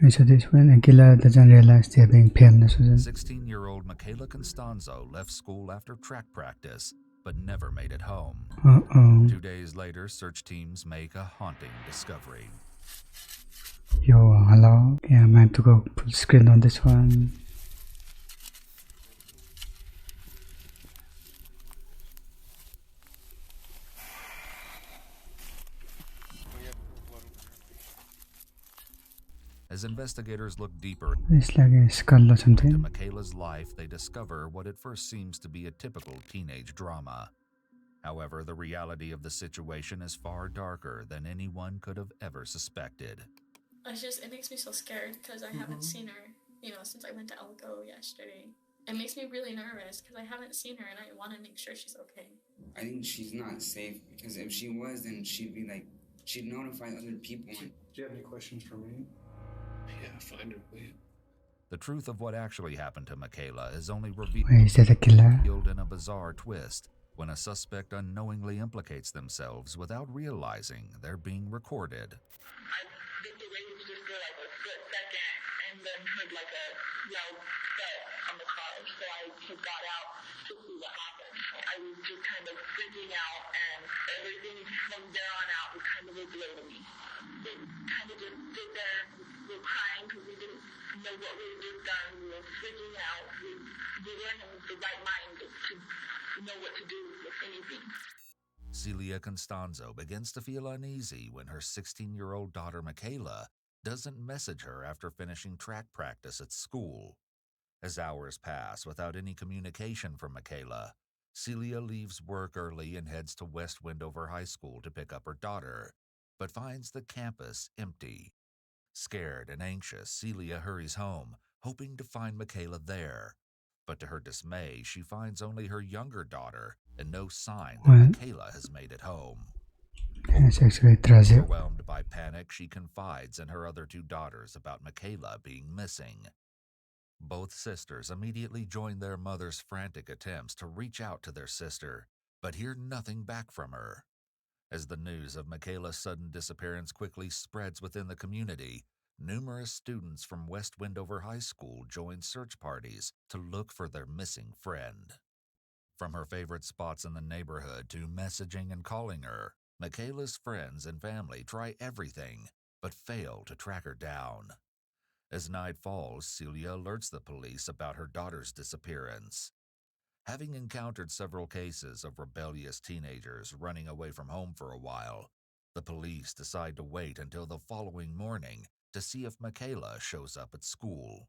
So this when a killer doesn't realize they're being paired. 16-year-old Michaela Constanzo left school after track practice, but never made it home. 2 days later, search teams make a haunting discovery. Yo, hello. Yeah, I have to go full screen on this one. As investigators look deeper It's like a skull or into something. Michaela's life, they discover what at first seems to be a typical teenage drama. However, the reality of the situation is far darker than anyone could have ever suspected. It makes me so scared because I haven't seen her, since I went to Elko yesterday. It makes me really nervous because I haven't seen her and I want to make sure she's okay. I think she's not safe because if she was, then she'd notify other people. Do you have any questions for me? Yeah, find her, will you? The truth of what actually happened to Michaela is only revealed Wait, is that a killer? in a bizarre twist when a suspect unknowingly implicates themselves without realizing they're being recorded. I looked away just for like a split second and then heard like a loud thud on the car. So I just got out to see what happened. I was just kind of freaking out and everything from there on out was kind of a blow to me. We kind of just stood there, we were crying because we didn't know what we had just done. We were freaking out. We weren't in the right mind to know what to do with anything. Celia Constanzo begins to feel uneasy when her 16-year-old daughter Michaela doesn't message her after finishing track practice at school. As hours pass without any communication from Michaela, Celia leaves work early and heads to West Wendover High School to pick up her daughter, but finds the campus empty. Scared and anxious, Celia hurries home, hoping to find Michaela there. But to her dismay, she finds only her younger daughter and no sign that Michaela has made it home. It's actually tragic. Overwhelmed by panic, she confides in her other 2 daughters about Michaela being missing. Both sisters immediately join their mother's frantic attempts to reach out to their sister, but hear nothing back from her. As the news of Michaela's sudden disappearance quickly spreads within the community, numerous students from West Wendover High School join search parties to look for their missing friend. From her favorite spots in the neighborhood to messaging and calling her, Michaela's friends and family try everything, but fail to track her down. As night falls, Celia alerts the police about her daughter's disappearance. Having encountered several cases of rebellious teenagers running away from home for a while, the police decide to wait until the following morning to see if Michaela shows up at school.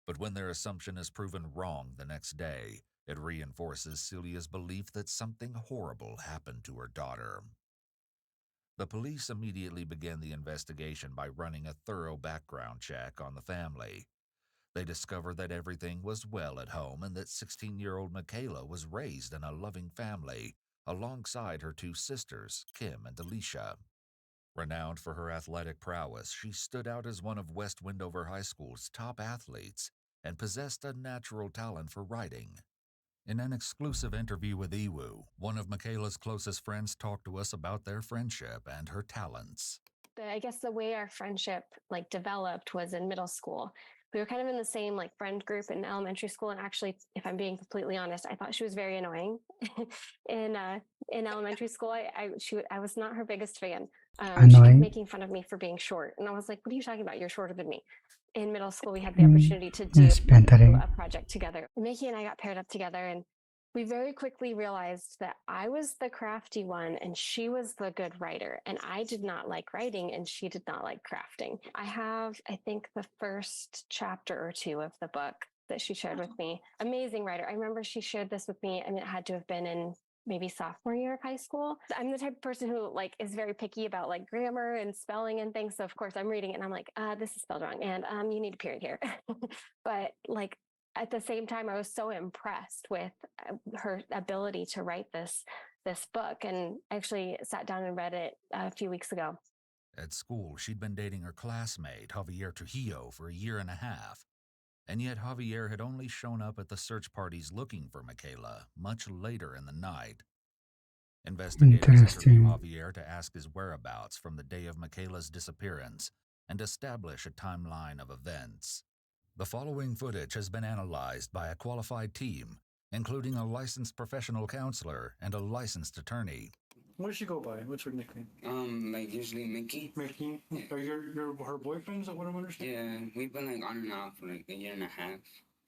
But when their assumption is proven wrong the next day, it reinforces Celia's belief that something horrible happened to her daughter. The police immediately begin the investigation by running a thorough background check on the family. They discover that everything was well at home and that 16-year-old Michaela was raised in a loving family alongside her 2 sisters, Kim and Alicia. Renowned for her athletic prowess, she stood out as one of West Wendover High School's top athletes and possessed a natural talent for writing. In an exclusive interview with Iwu, one of Michaela's closest friends talked to us about their friendship and her talents. I guess the way our friendship developed was in middle school. We were kind of in the same friend group in elementary school, and actually, if I'm being completely honest, I thought she was very annoying. in elementary school, I was not her biggest fan. She kept making fun of me for being short, and I was like, "What are you talking about? You're shorter than me." In middle school, we had the opportunity to do a project together. Mickey and I got paired up together, and we very quickly realized that I was the crafty one and she was the good writer. And I did not like writing and she did not like crafting. I have, I think, the first chapter or 2 of the book that she shared with me. Amazing writer. I remember she shared this with me. I mean, it had to have been in maybe sophomore year of high school. I'm the type of person who is very picky about grammar and spelling and things. So of course I'm reading it and I'm like, this is spelled wrong. And you need a period here. But at the same time, I was so impressed with her ability to write this book, and actually sat down and read it a few weeks ago. At school, she'd been dating her classmate, Javier Trujillo, for a year and a half. And yet Javier had only shown up at the search parties looking for Michaela much later in the night. Investigators interview Javier to ask his whereabouts from the day of Michaela's disappearance, and establish a timeline of events. The following footage has been analyzed by a qualified team, including a licensed professional counselor and a licensed attorney. What does she go by? What's her nickname? Like usually Mickey. Mickey? Yeah. Are you her boyfriend? Is that what I'm understanding? Yeah, we've been like on and off for like a year and a half.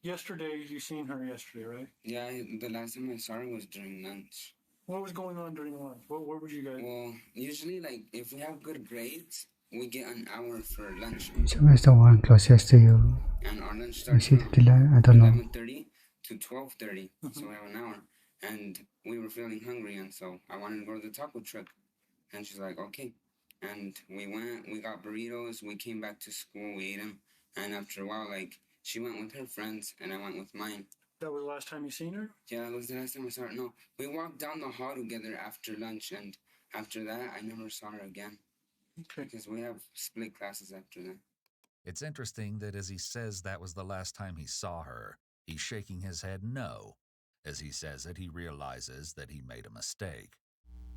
Yesterday, you seen her yesterday, right? Yeah, the last time I saw her was during lunch. What was going on during lunch? Where were you guys? Well, usually like if we have good grades, we get an hour for lunch. So where's the one closest to you? And our lunch You starts see the from dealer? I don't know. 11:30 to 12:30, so we have an hour. And we were feeling hungry, and so I wanted to go to the taco truck. And she's like, okay. And we went, we got burritos, we came back to school, we ate them. And after a while, like, she went with her friends, and I went with mine. That was the last time you seen her? Yeah, that was the last time I saw her. No, we walked down the hall together after lunch, and after that, I never saw her again. Okay. Because we have split classes after that. It's interesting that as he says that was the last time he saw her, he's shaking his head no. As he says it, he realizes that he made a mistake.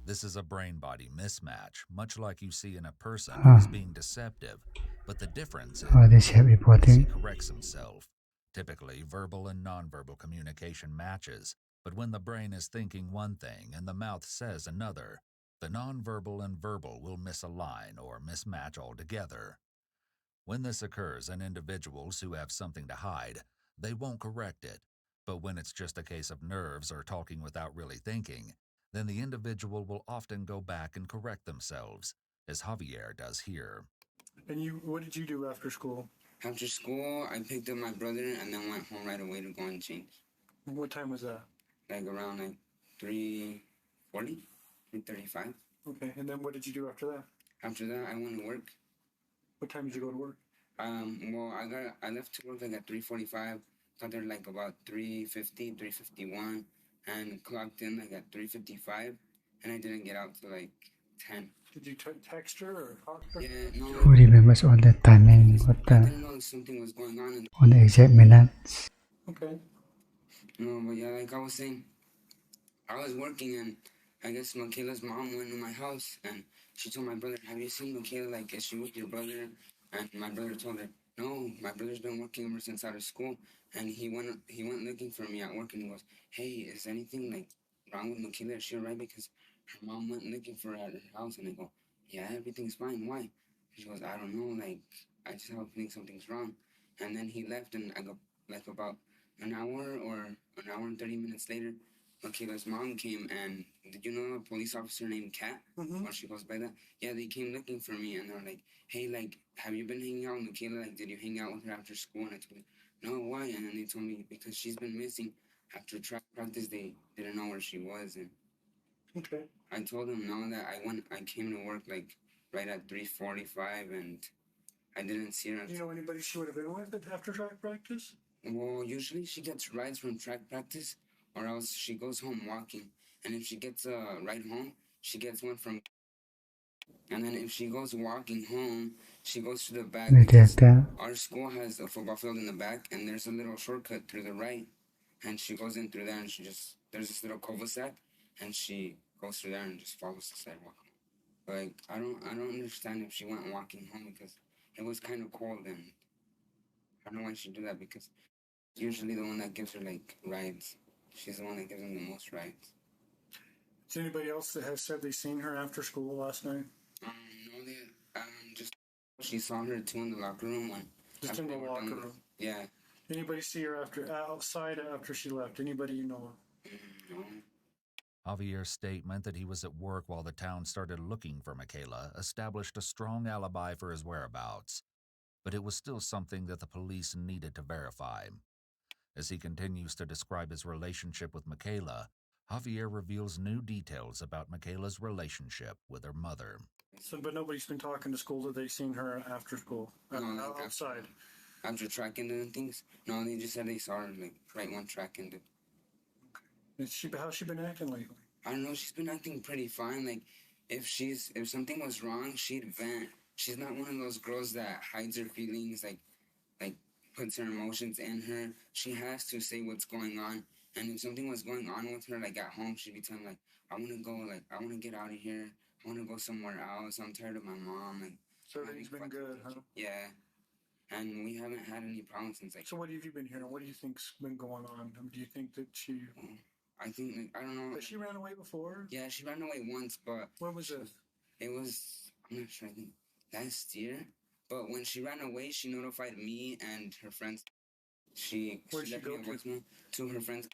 This is a brain-body mismatch, much like you see in a person who is being deceptive, but the difference is This help as he reporting. corrects himself. Typically, verbal and nonverbal communication matches, but when the brain is thinking one thing and the mouth says another, the nonverbal and verbal will misalign or mismatch altogether. When this occurs in individuals who have something to hide, they won't correct it. But when it's just a case of nerves or talking without really thinking, then the individual will often go back and correct themselves, as Javier does here. And what did you do after school? After school, I picked up my brother and then went home right away to go and change. What time was that? Like around like 3:40, 3:35. Okay, and then what did you do after that? After that, I went to work. What time did you go to work? Well, I left to work like at 3:45. Got there like about 3:50, 3:51, and clocked in like at 3:55, and I didn't get out till like 10. Did you text her or talk to her? Yeah, no. Who remembers all the timing? What I the didn't know something was going on. And, on the exact minutes? Okay. no, but yeah, like I was saying, I was working and I guess Michaela's mom went to my house and she told my brother, have you seen Michaela? Like, is she with your brother? And my brother told her, no, my brother's been working ever since out of school. And he went looking for me at work and he goes, hey, is anything like wrong with Michaela? Is she alright? Because her mom went looking for her at her house. And I go, yeah, everything's fine. Why? She goes, I don't know. Like, I just have a feeling something's wrong. And then he left and I go, like about an hour and 30 minutes later, Michaela's mom came and did you know a police officer named Kat? Mm-hmm. Or she goes by that? Yeah, they came looking for me and they're like, hey, like, have you been hanging out with Michaela? Like, did you hang out with her after school? And I told them, no, why? And then they told me because she's been missing. After track practice, they didn't know where she was. And Okay. I told them no that I came to work like right at 3:45 and I didn't see her. Do you know anybody she would have been with after track practice? Well, usually she gets rides from track practice, or else she goes home walking. And if she gets a ride home, she gets one from. And then if she goes walking home, she goes to the back because our school has a football field in the back, and there's a little shortcut through the right. And she goes in through there, and there's this little cul-de-sac, and she goes through there and just follows the sidewalk. Like I don't understand if she went walking home because it was kind of cold, and I don't know why she'd do that because usually the one that gives her like rides. She's the one that gives them the most rides. Is anybody else that has said they seen her after school last night? No, they just she saw her too in the locker room when Just in the locker room. Yeah. Anybody see her outside after she left? Anybody you know of? No. Javier's statement that he was at work while the town started looking for Michaela established a strong alibi for his whereabouts, but it was still something that the police needed to verify. As he continues to describe his relationship with Michaela, Javier reveals new details about Michaela's relationship with her mother. So, but nobody's been talking to school that they seen her after school, outside. After track ended and things? No, they just said they saw her like right when track ended. How's she been acting lately? I don't know. She's been acting pretty fine. Like if something was wrong, she'd vent. She's not one of those girls that hides her feelings. Like puts her emotions in her. She has to say what's going on. And if something was going on with her, like at home, she'd be telling like, I want to go. Like I want to get out of here. I want to go somewhere else. I'm tired of my mom. Like So everything's been good, huh? Yeah. And we haven't had any problems since like. So what have you been hearing? What do you think's been going on? Do you think that she? I think like, I don't know. Has she ran away before? Yeah, she ran away once, but. When was this? It was, I'm not sure. I think last year. But when she ran away, she notified me and her friends. Where'd she left go me a voicemail to her friends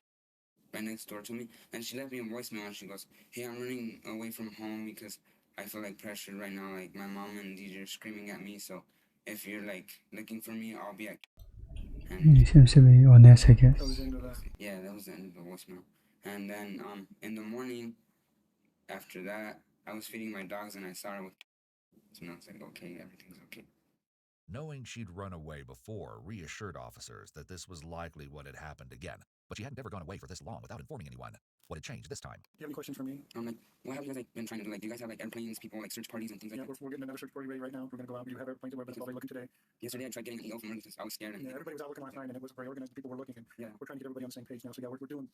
right next door to me, and she left me a voicemail and she goes, "Hey, I'm running away from home because I feel like pressured right now. Like my mom and DJ are screaming at me. So if you're like looking for me, I'll be at." And He seems to be honest, I guess. I was into that. yeah, that was the end of the voicemail. And then in the morning after that, I was feeding my dogs and I saw her with. So I was like, okay, everything's okay. Knowing she'd run away before reassured officers that this was likely what had happened again, but she hadn't ever gone away for this long without informing anyone. What had changed this time? Do you have any questions for me? I'm like, what have you guys like been trying to do? Like, do you guys have like airplanes, people like search parties and things like Yeah, that? we're getting another search party ready right now. We're going to go out. We do have airplanes and weapons. Probably looking today. Yesterday I tried getting an EO from her because I was scared. And Yeah, everybody was out looking last night, and it was very organized. People were looking, and yeah, we're trying to get everybody on the same page now. So yeah, we're doing.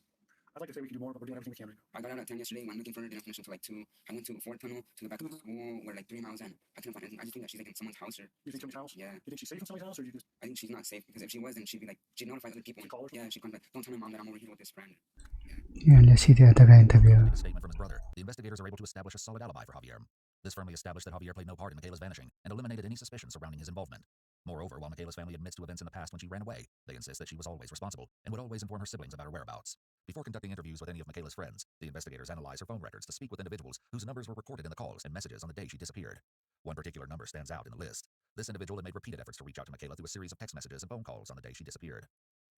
I'd like to say we can do more, but we're doing everything we can right now. I got out at 10 yesterday. Went looking for her. Didn't finish until like 2. I went to a Ford tunnel to the back of the school. We're like 3 miles in. I couldn't find anything. I just think that she's like in someone's house or. You think somebody's house? Yeah. You think she's safe in somebody's house, or you just? I think she's not safe because if she was, then she'd be like, she'd notify other people. She'd call her? Yeah, she'd come like, don't tell my mom that I'm over here with this friend. Yeah, let's see the other guy interview. In a statement from his brother, the investigators are able to establish a solid alibi for Javier. This firmly established that Javier played no part in Michaela's vanishing and eliminated any suspicion surrounding his involvement. Moreover, while Michaela's family admits to events in the past when she ran away, they insist that she was always responsible and would always inform her siblings about her whereabouts. Before conducting interviews with any of Michaela's friends, the investigators analyze her phone records to speak with individuals whose numbers were recorded in the calls and messages on the day she disappeared. One particular number stands out in the list. This individual had made repeated efforts to reach out to Michaela through a series of text messages and phone calls on the day she disappeared.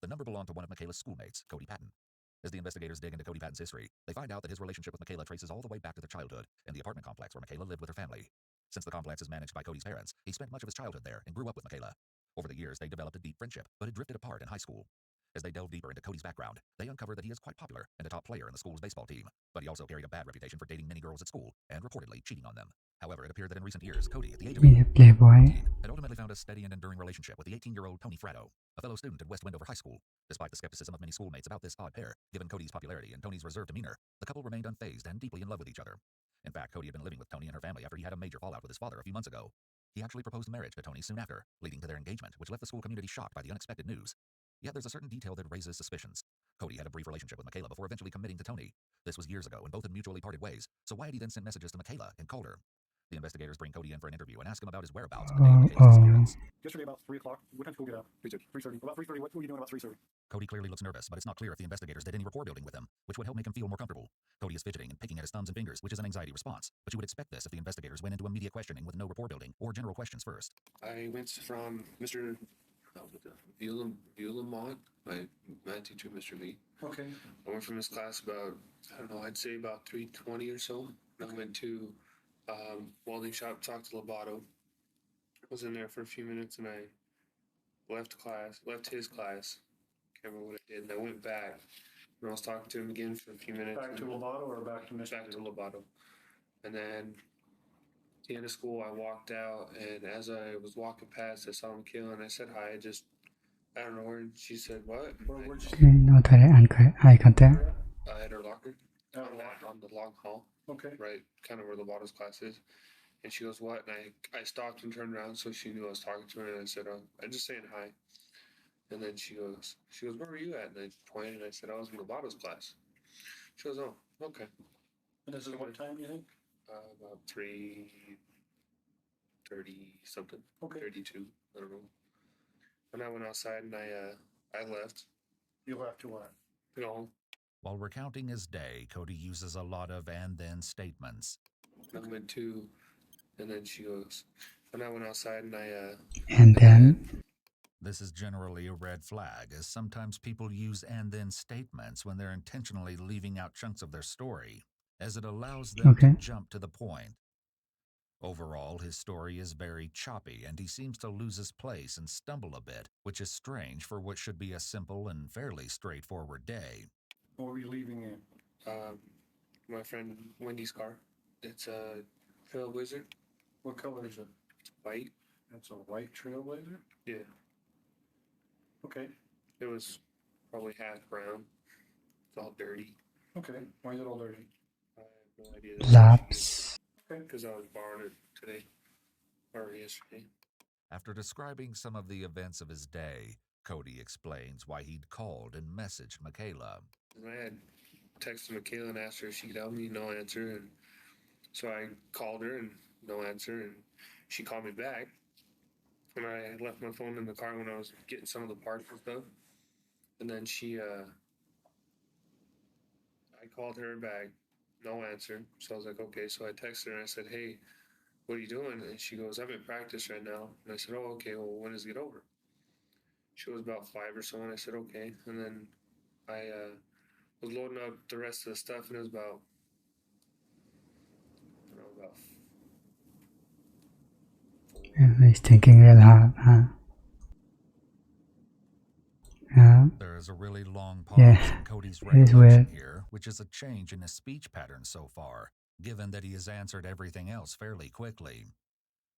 The number belonged to one of Michaela's schoolmates, Cody Patton. As the investigators dig into Cody Patton's history, they find out that his relationship with Michaela traces all the way back to their childhood and the apartment complex where Michaela lived with her family. Since the complex is managed by Cody's parents, he spent much of his childhood there and grew up with Michaela. Over the years, they developed a deep friendship, but had drifted apart in high school. As they delve deeper into Cody's background, they uncover that he is quite popular and a top player in the school's baseball team, but he also carried a bad reputation for dating many girls at school and reportedly cheating on them. However, it appeared that in recent years, Cody, at the age of Be a playboy. 18, had ultimately found a steady and enduring relationship with the 18-year-old Tony Fratto, a fellow student at West Wendover High School. Despite the skepticism of many schoolmates about this odd pair, given Cody's popularity and Tony's reserved demeanor, the couple remained unfazed and deeply in love with each other. In fact, Cody had been living with Tony and her family after he had a major fallout with his father a few months ago. He actually proposed marriage to Tony soon after, leading to their engagement, which left the school community shocked by the unexpected news. Yet there's a certain detail that raises suspicions. Cody had a brief relationship with Michaela before eventually committing to Tony. This was years ago, and both had mutually parted ways, so why had he then sent messages to Michaela and called her? The investigators bring Cody in for an interview and ask him about his whereabouts on the day of Michaela's disappearance. Yesterday about 3 o'clock. What time did school get out? 3:30. About 3:30. What were you doing about 3:30? Cody clearly looks nervous, but it's not clear if the investigators did any rapport building with him, which would help make him feel more comfortable. Cody is fidgeting and picking at his thumbs and fingers, which is an anxiety response, but you would expect this if the investigators went into immediate questioning with no rapport building or general questions first. I went from Mr. Viewlamont, my math teacher, Mr. Lee. Okay. I went from his class about, I don't know, I'd say about 3:20 or so. I went to welding shop, talked to Lobato. Was in there for a few minutes and I left his class. Can't remember what I did. And I went back and I was talking to him again for a few minutes. Back to Lobato or back to Mr. Back to Lobato. And then at the end of school, I walked out, and as I was walking past, I saw Michaela, and I said hi. I don't know her, and she said, what? Where'd you No eye contact. At her locker. Oh, On the long hall. okay. Right, kind of where Lobato's class is. And she goes, what? And I stopped and turned around so she knew I was talking to her, and I said, I'm just saying hi. And then she goes, where were you at? And I pointed, and I said, I was in Lobato's class. She goes, oh, okay. And this is what time, you think? About 3:30 something. Okay. 32. I don't know. And I went outside and I left. You left to what? To go home. While recounting his day, Cody uses a lot of and then statements. And I went to, and then she goes, and I went outside and And then. This is generally a red flag, as sometimes people use and then statements when they're intentionally leaving out chunks of their story, as it allows them to jump to the point. Overall, his story is very choppy, and he seems to lose his place and stumble a bit, which is strange for what should be a simple and fairly straightforward day. What were you leaving in? My friend Wendy's car. It's a Trailblazer. What color is it? It's white. It's a white Trailblazer? Yeah. Okay. It was probably half brown. It's all dirty. Okay. Why is it all dirty? I have no idea. Laps. Okay. Because I was borrowing it today. or yesterday. After describing some of the events of his day, Cody explains why he'd called and messaged Michaela. I had texted Michaela and asked her if she could help me, no answer. And so I called her and no answer. And she called me back. And I left my phone in the car when I was getting some of the parts and stuff. And then I called her back, no answer. So I was like, okay. So I texted her and I said, hey, what are you doing? And she goes, I'm in practice right now. And I said, oh, okay. Well, when does it get over? She was about 5 or so. And I said, okay. And then I was loading up the rest of the stuff, and it was about, I don't know, about He's thinking real hard, huh? Yeah. There is a really long pause Yeah, in Cody's it is recollection weird. here, which is a change in his speech pattern so far, given that he has answered everything else fairly quickly.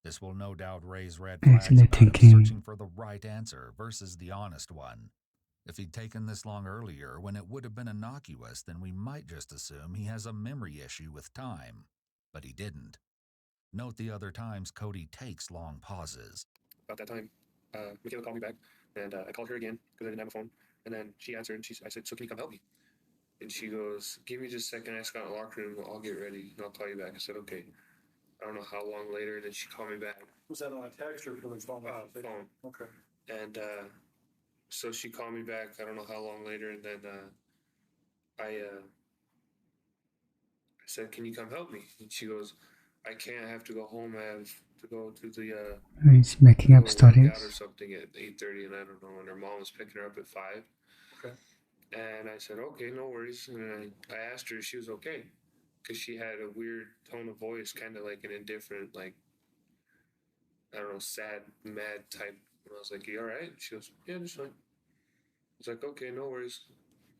This will no doubt raise red flags Actually about him thinking. searching for the right answer versus the honest one. If he'd taken this long earlier when it would have been innocuous, then we might just assume he has a memory issue with time. But he didn't. Note the other times Cody takes long pauses. about that time. Michaela called me back, and I called her again because I didn't have a phone. And then she answered, and I said, so can you come help me? And she goes, give me just a second. I just got in the locker room. I'll get ready, and I'll call you back. I said, okay. I don't know how long later, and then she called me back. Was that on a text or for the phone? Phone. Okay. And so she called me back. I don't know how long later, and then I said, can you come help me? And she goes, I can't. I have to go home. I have to go to the He's making up go work stories. out or something at 8:30, and I don't know. And her mom was picking her up at 5. Okay. And I said, okay, no worries. And I asked her if she was okay, because she had a weird tone of voice, kind of like an indifferent, like, I don't know, sad, mad type. And I was like, you all right? She goes, yeah, just fine. I was like, okay, no worries.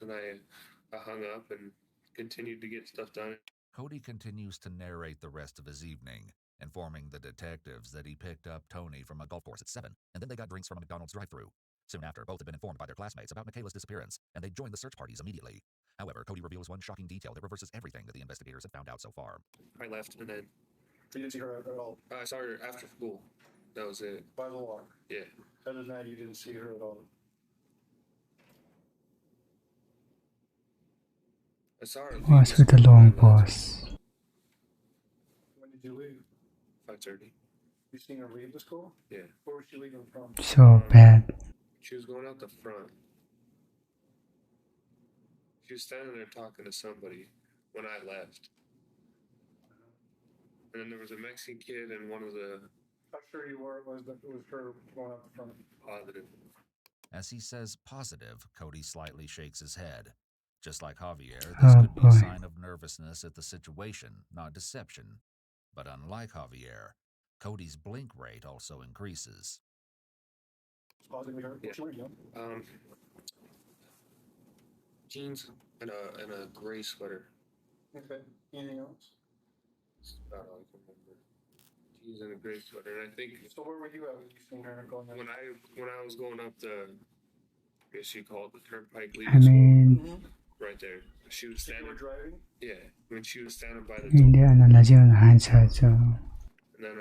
And I hung up and continued to get stuff done. Cody continues to narrate the rest of his evening, informing the detectives that he picked up Tony from a golf course at 7, and then they got drinks from a McDonald's drive-thru. Soon after, both had been informed by their classmates about Michaela's disappearance, and they joined the search parties immediately. However, Cody reveals one shocking detail that reverses everything that the investigators have found out so far. I left, and then So you didn't see her at all? I saw her after school. That was it. By the walk? Yeah. Other than that, you didn't see her at all? I saw her. Was with a long pause. When did you leave? 5:30. You seen her leave the school? Yeah. Where was she leaving from? So bad. She was going out the front. She was standing there talking to somebody when I left. And then there was a Mexican kid and one of the How sure you were it was her going out the front? positive. As he says positive, Cody slightly shakes his head. Just like Javier, this Oh, could be boy. a sign of nervousness at the situation, not deception. But unlike Javier, Cody's blink rate also increases. It's positively her. What's she wearing, you know? Jeans and a gray sweater. Okay. Anything else? That's about all I can remember. Jeans and a gray sweater. And I think So where were you at when you seen her going out? when I was going up the, I guess you call it the turnpike I leaving school, mean, right there. She was So you were standing. driving? Yeah, when she was standing by the door. hindi analogy on hindsight, so And then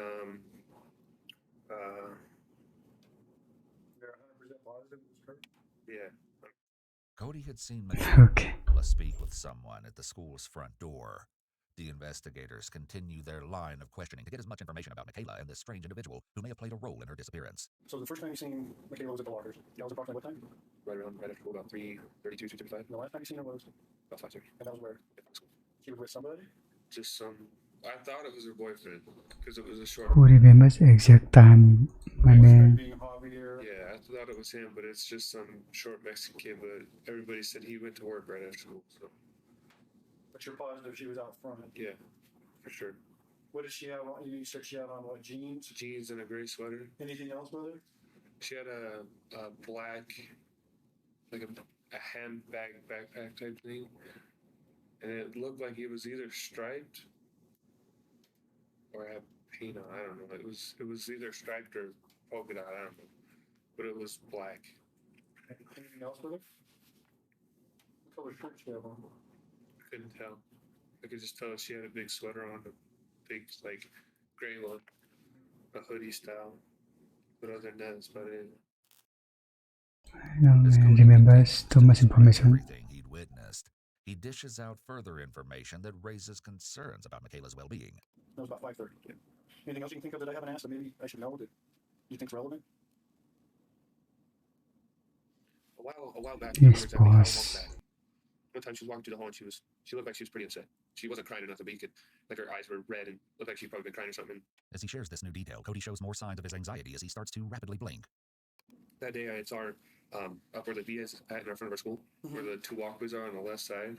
You're 100% positive it was her? yeah. Cody had seen Michaela okay. speak with someone at the school's front door. The investigators continue their line of questioning to get as much information about Michaela and this strange individual who may have played a role in her disappearance. So the first time you seen Michaela was at the lockers. That was approximately what time? Right after school, about 3:32, 3:35. And the last time you seen her was? About 5:30. And that was where? She was with somebody? Just some. I thought it was her boyfriend because it was a short. Who remembers the exact time? I mean, Being Javier. Yeah, I thought it was him, but it's just some short Mexican kid. But everybody said he went to work right after school. So But you're positive she was out front. yeah, for sure. What did she have on? You said she had on what, jeans? Jeans and a gray sweater. Anything else with her? She had a black, like a handbag backpack type thing, and it looked like it was either striped or had paint on. I don't know. It was either striped or polka dot. I don't know, but it was black. Anything else with her? What color shirt she have on? I couldn't tell. I could just tell she had a big sweater on, a big like gray one. a hoodie style. But other than that, that's about it. I don't As Cody remembers continues too to much describe information. everything he'd witnessed, he dishes out further information that raises concerns about Michaela's well-being. That was about 5:30. Yeah. Anything else you can think of that I haven't asked that maybe I should know that you think's relevant? A while back, Yes, I remember boss. that one time she was walking through the hall and she looked like she was pretty upset. She wasn't crying or nothing, but you could, like, her eyes were red and looked like she'd probably been crying or something. As he shares this new detail, Cody shows more signs of his anxiety as he starts to rapidly blink. That day I saw her up where the V is at in front of our school, where the two walkways are on the left side,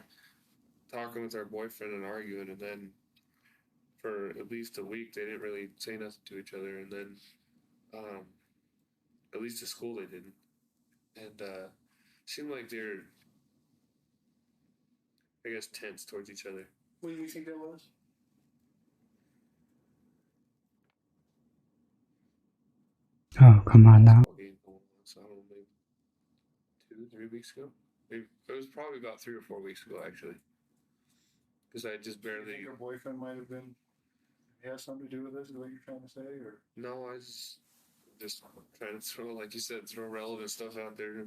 talking with our boyfriend and arguing, and then for at least a week they didn't really say nothing to each other, and then at least at school they didn't, and seemed like they're, I guess, tense towards each other. What do you think that was? Oh, come on now. So I don't know, maybe 2-3 weeks ago. Maybe it was probably about 3 or 4 weeks ago, actually, because I just barely. Your boyfriend might have been. He has something to do with this. Is what you're trying to say, or No, I just trying to throw, like you said, throw relevant stuff out there.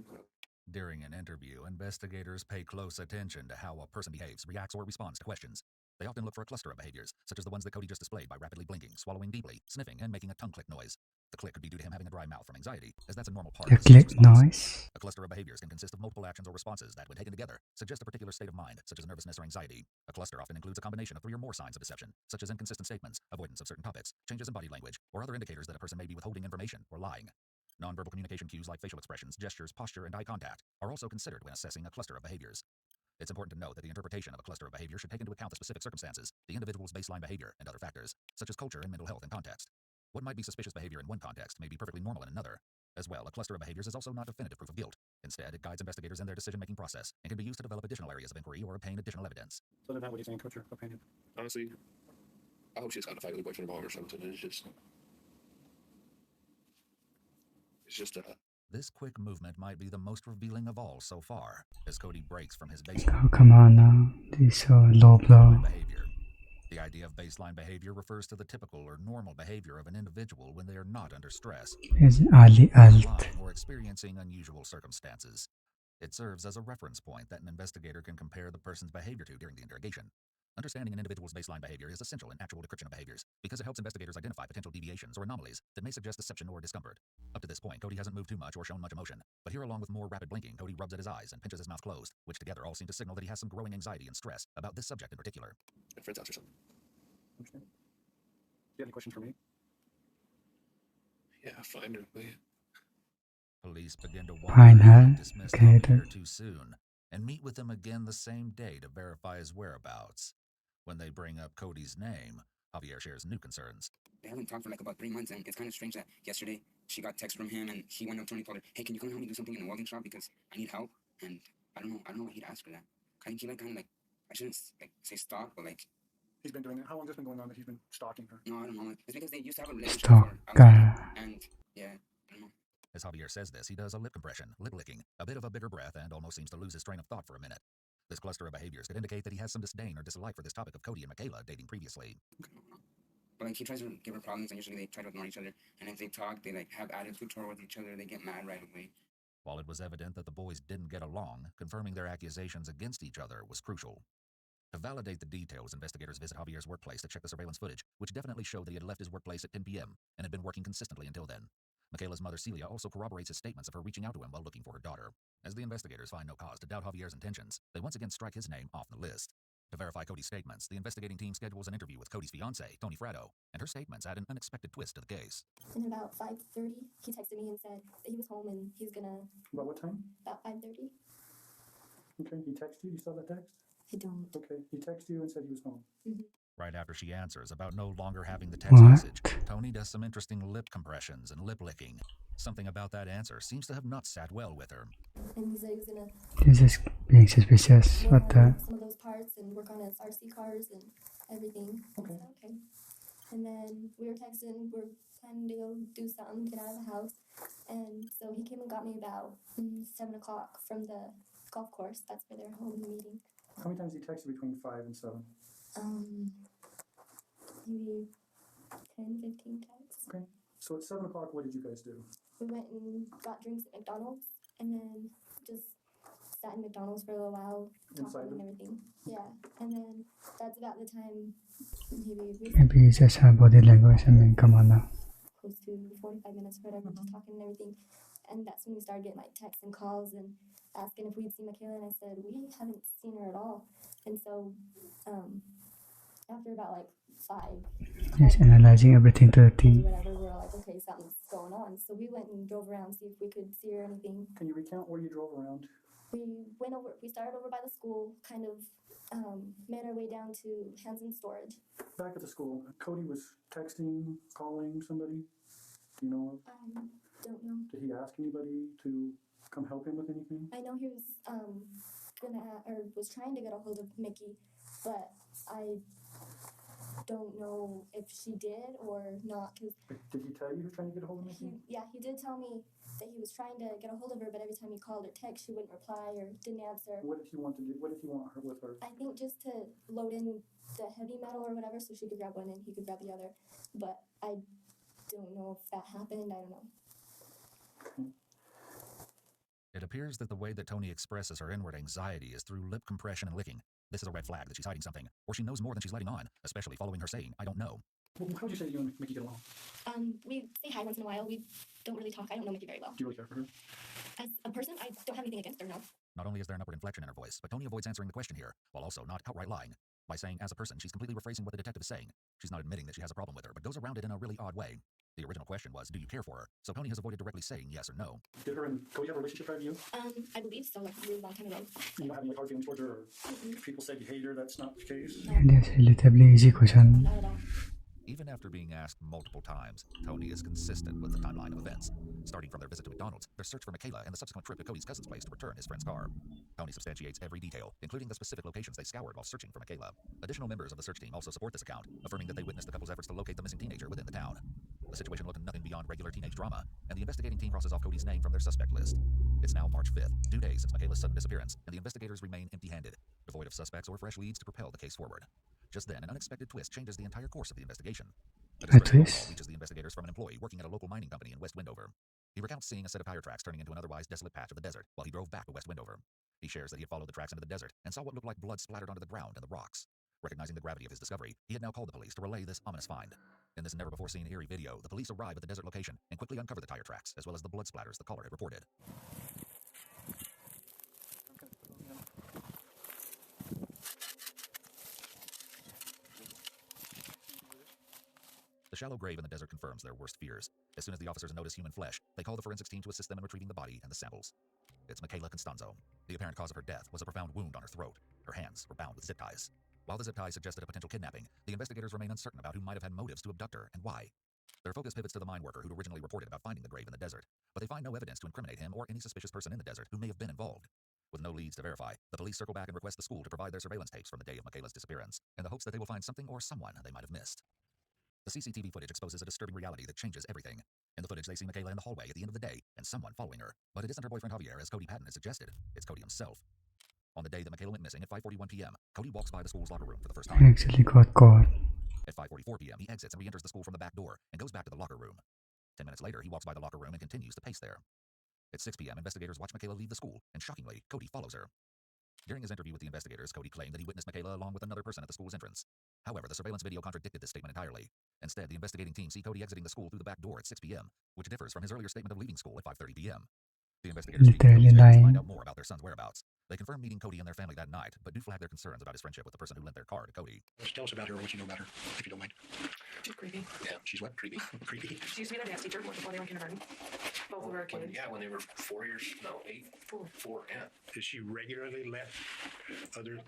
During an interview, investigators pay close attention to how a person behaves, reacts, or responds to questions. They often look for a cluster of behaviors, such as the ones that Cody just displayed by rapidly blinking, swallowing deeply, sniffing, and making a tongue click noise. The click could be due to him having a dry mouth from anxiety, as that's a normal part The of his stress click response. noise. A cluster of behaviors can consist of multiple actions or responses that, when taken together, suggest a particular state of mind, such as nervousness or anxiety. A cluster often includes a combination of 3 or more signs of deception, such as inconsistent statements, avoidance of certain topics, changes in body language, or other indicators that a person may be withholding information or lying. Nonverbal communication cues like facial expressions, gestures, posture, and eye contact are also considered when assessing a cluster of behaviors. It's important to note that the interpretation of a cluster of behavior should take into account the specific circumstances, the individual's baseline behavior, and other factors, such as culture and mental health and context. What might be suspicious behavior in one context may be perfectly normal in another. As well, a cluster of behaviors is also not definitive proof of guilt. Instead, it guides investigators in their decision-making process and can be used to develop additional areas of inquiry or obtain additional evidence. so then, what do you think? What's your opinion? Honestly, I hope she's got in a fight with her boyfriend or mom or something. It's just This quick movement might be the most revealing of all so far, as Cody breaks from his baseline Oh, come on now. This is so low blow. behavior. The idea of baseline behavior refers to the typical or normal behavior of an individual when they are not under stress, It's Ali alt. lying, or experiencing unusual circumstances. It serves as a reference point that an investigator can compare the person's behavior to during the interrogation. Understanding an individual's baseline behavior is essential in actual decryption of behaviors because it helps investigators identify potential deviations or anomalies that may suggest deception or discomfort. Up to this point, Cody hasn't moved too much or shown much emotion, but here, along with more rapid blinking, Cody rubs at his eyes and pinches his mouth closed, which together all seem to signal that he has some growing anxiety and stress about this subject in particular. a friend's house or something. Okay. Do you have any questions for me? Yeah, fine. Police begin to Fine, wonder if huh? they dismissed Okay, Javier then. too soon and meet with him again the same day to verify his whereabouts. When they bring up Cody's name, Javier shares new concerns. They haven't talked for like about 3 months, and it's kind of strange that yesterday she got text from him, and he went up to her and told her, "Hey, can you come help me do something in the welding shop because I need help?" And I don't know what he'd ask her that. I think he like kind of like, I shouldn't like say stalk, but like, He's been doing that. How long has this been going on that he's been stalking her? no, I don't know. It's because they used to have a relationship for a Stalker. while, and yeah, I don't know. As Javier says this, he does a lip compression, lip licking, a bit of a bigger breath, and almost seems to lose his train of thought for a minute. This cluster of behaviors could indicate that he has some disdain or dislike for this topic of Cody and Michaela dating previously. But like he tries to give her problems, and usually they try to ignore each other. And if they talk, they like have attitude toward each other. They get mad right away. While it was evident that the boys didn't get along, confirming their accusations against each other was crucial. To validate the details, investigators visit Javier's workplace to check the surveillance footage, which definitely showed that he had left his workplace at 10 p.m. and had been working consistently until then. Michaela's mother, Celia, also corroborates his statements of her reaching out to him while looking for her daughter. As the investigators find no cause to doubt Javier's intentions, they once again strike his name off the list. To verify Cody's statements, the investigating team schedules an interview with Cody's fiancée, Tony Fratto, and her statements add an unexpected twist to the case. And about 5:30, he texted me and said that he was home and he was gonna. About what time? About 5:30. Okay, he texted you. You saw that text? I don't. Okay, he texted you and said he was home. Right after she answers about no longer having the text What? message, Tony does some interesting lip compressions and lip licking. Something about that answer seems to have not sat well with her. And he said he was gonna This is being suspicious. work What the? on some of those parts and work on his RC cars and everything. Okay. I said, okay. And then we were texting. We're planning to go do something, get out of the house. And so he came and got me about 7 o'clock from the golf course. That's where they're holding the meeting. How many times did he text you between 5 and 7? Maybe 10, 15 texts. Okay. So at 7 o'clock, what did you guys do? We went and got drinks at McDonald's and then just sat in McDonald's for a little while, talking and everything. Yeah. And then that's about the time Maybe just her body language. I mean, come on now. close to 45 minutes or whatever, just talking and everything. And that's when we started getting like texts and calls and asking if we'd seen Michaela. And I said, we haven't seen her at all. And so after about like 5, Yes, analyzing everything to the T. whatever, we were like, okay, something's going on. So we went and drove around to see if we could see her or anything. Can you recount where you drove around? We started over by the school, kind of made our way down to Hanson Storage. Back at the school, Cody was texting, calling somebody. Do you know? Don't know. Did he ask anybody to come help him with anything? I know he was was trying to get a hold of Mickey, but I don't know if she did or not. Cause did he tell you he was trying to get a hold of Mickey? He did tell me that he was trying to get a hold of her, but every time he called or text, she wouldn't reply or didn't answer. What did he want to do? What did he want her with her? I think just to load in the heavy metal or whatever, so she could grab one and he could grab the other. But I don't know if that happened. I don't know. It appears that the way that Tony expresses her inward anxiety is through lip compression and licking. This is a red flag that she's hiding something, or she knows more than she's letting on, especially following her saying, I don't know. Well, how would you say you and Mickey get along? We say hi once in a while. We don't really talk. I don't know Mickey very well. Do you really care for her? As a person, I don't have anything against her, no. Not only is there an upward inflection in her voice, but Tony avoids answering the question here, while also not outright lying. By saying as a person, she's completely rephrasing what the detective is saying. She's not admitting that she has a problem with her, but goes around it in a really odd way. The original question was, do you care for her? So Tony has avoided directly saying yes or no. Did her and Cody have a relationship prior to you? I believe so, like a really long time ago. You don't have any hard feelings towards her? Or people said you hate her, that's not the case? And that's a relatively easy question. Not at all. Even after being asked multiple times, Tony is consistent with the timeline of events. Starting from their visit to McDonald's, their search for Michaela, and the subsequent trip to Cody's cousin's place to return his friend's car. Tony substantiates every detail, including the specific locations they scoured while searching for Michaela. Additional members of the search team also support this account, affirming that they witnessed the couple's efforts to locate the missing teenager within the town. The situation looked nothing beyond regular teenage drama, and the investigating team crosses off Cody's name from their suspect list. It's now March 5th, 2 days since Michaela's sudden disappearance, and the investigators remain empty-handed, devoid of suspects or fresh leads to propel the case forward. Just then, an unexpected twist changes the entire course of the investigation. A twist reaches the investigators from an employee working at a local mining company in West Windover. He recounts seeing a set of tire tracks turning into an otherwise desolate patch of the desert while he drove back to West Windover. He shares that he had followed the tracks into the desert and saw what looked like blood splattered onto the ground and the rocks. Recognizing the gravity of his discovery, he had now called the police to relay this ominous find. In this never-before-seen eerie video, the police arrive at the desert location and quickly uncover the tire tracks, as well as the blood splatters the caller had reported. The shallow grave in the desert confirms their worst fears. As soon as the officers notice human flesh, they call the forensics team to assist them in retrieving the body and the samples. It's Michaela Constanzo. The apparent cause of her death was a profound wound on her throat. Her hands were bound with zip ties. While the zip ties suggested a potential kidnapping, the investigators remain uncertain about who might have had motives to abduct her and why. Their focus pivots to the mine worker who'd originally reported about finding the grave in the desert, but they find no evidence to incriminate him or any suspicious person in the desert who may have been involved. With no leads to verify, the police circle back and request the school to provide their surveillance tapes from the day of Michaela's disappearance, in the hopes that they will find something or someone they might have missed. The CCTV footage exposes a disturbing reality that changes everything. In the footage, they see Michaela in the hallway at the end of the day, and someone following her. But it isn't her boyfriend Javier, as Cody Patton has suggested. It's Cody himself. On the day that Michaela went missing at 5:41 p.m., Cody walks by the school's locker room for the first time. I actually got caught. At 5:44 p.m., he exits and re-enters the school from the back door and goes back to the locker room. 10 minutes later, he walks by the locker room and continues to pace there. At 6 p.m., investigators watch Michaela leave the school, and shockingly, Cody follows her. During his interview with the investigators, Cody claimed that he witnessed Michaela along with another person at the school's entrance. However, the surveillance video contradicted this statement entirely. Instead, the investigating team see Cody exiting the school through the back door at 6 p.m., which differs from his earlier statement of leaving school at 5:30 p.m. The investigators speak to Cody's parents to find out more about their son's whereabouts. They confirm meeting Cody and their family that night, but do flag their concerns about his friendship with the person who lent their car to Cody. Tell us about her or what you know about her, if you don't mind. She's creepy. Yeah, she's what? Creepy? Creepy. She used to be their dance teacher before they were in kindergarten. Both of her kids. When they were 4 years, no, 8, 4, yeah. Does she regularly let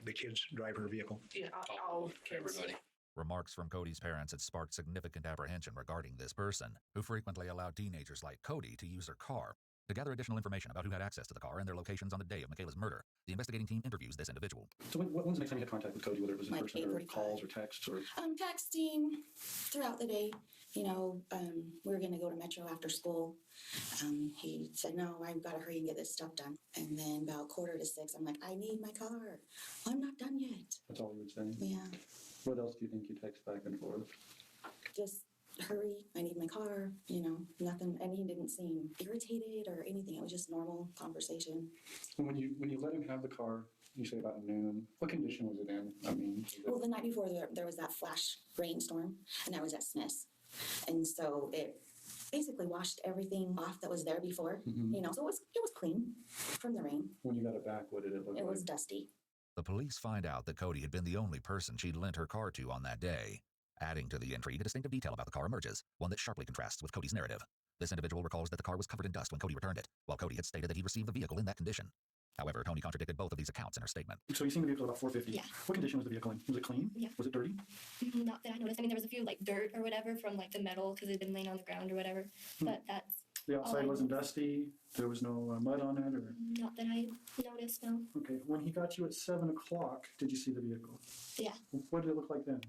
the kids drive her vehicle? Yeah, all kids. Everybody. Remarks from Cody's parents had sparked significant apprehension regarding this person, who frequently allowed teenagers like Cody to use their car. To gather additional information about who had access to the car and their locations on the day of Michaela's murder, the investigating team interviews this individual. So when's the next time you had contact with Cody, whether it was in Like person or 8:45. calls or texts or? Texting throughout the day. You know, we were going to go to Metro after school. He said, no, I've got to hurry and get this stuff done. And then about 5:45, I'm like, I need my car. I'm not done yet. That's all you would say? Yeah. What else do you think you text back and forth? Just hurry, I need my car, nothing. And he didn't seem irritated or anything. It was just normal conversation. When you let him have the car, you say about noon, what condition was it in? I mean, well, the night before there was that flash rainstorm, and that was at Smith's. And so it basically washed everything off that was there before, so it was clean from the rain. When you got it back, what did it look like? It was dusty. The police find out that Cody had been the only person she'd lent her car to on that day. Adding to the intrigue, a distinctive detail about the car emerges, one that sharply contrasts with Cody's narrative. This individual recalls that the car was covered in dust when Cody returned it, while Cody had stated that he received the vehicle in that condition. However, Tony contradicted both of these accounts in her statement. So you seen the vehicle about 4:50? Yeah. What condition was the vehicle in? Was it clean? Yeah. Was it dirty? Not that I noticed. I mean, there was a few like dirt or whatever from like the metal because it had been laying on the ground or whatever. But that's The outside I wasn't noticed. dusty? There was no mud on it? Or Not that I noticed, no. okay, when he got you at 7 o'clock, did you see the vehicle? Yeah, What did it look like then?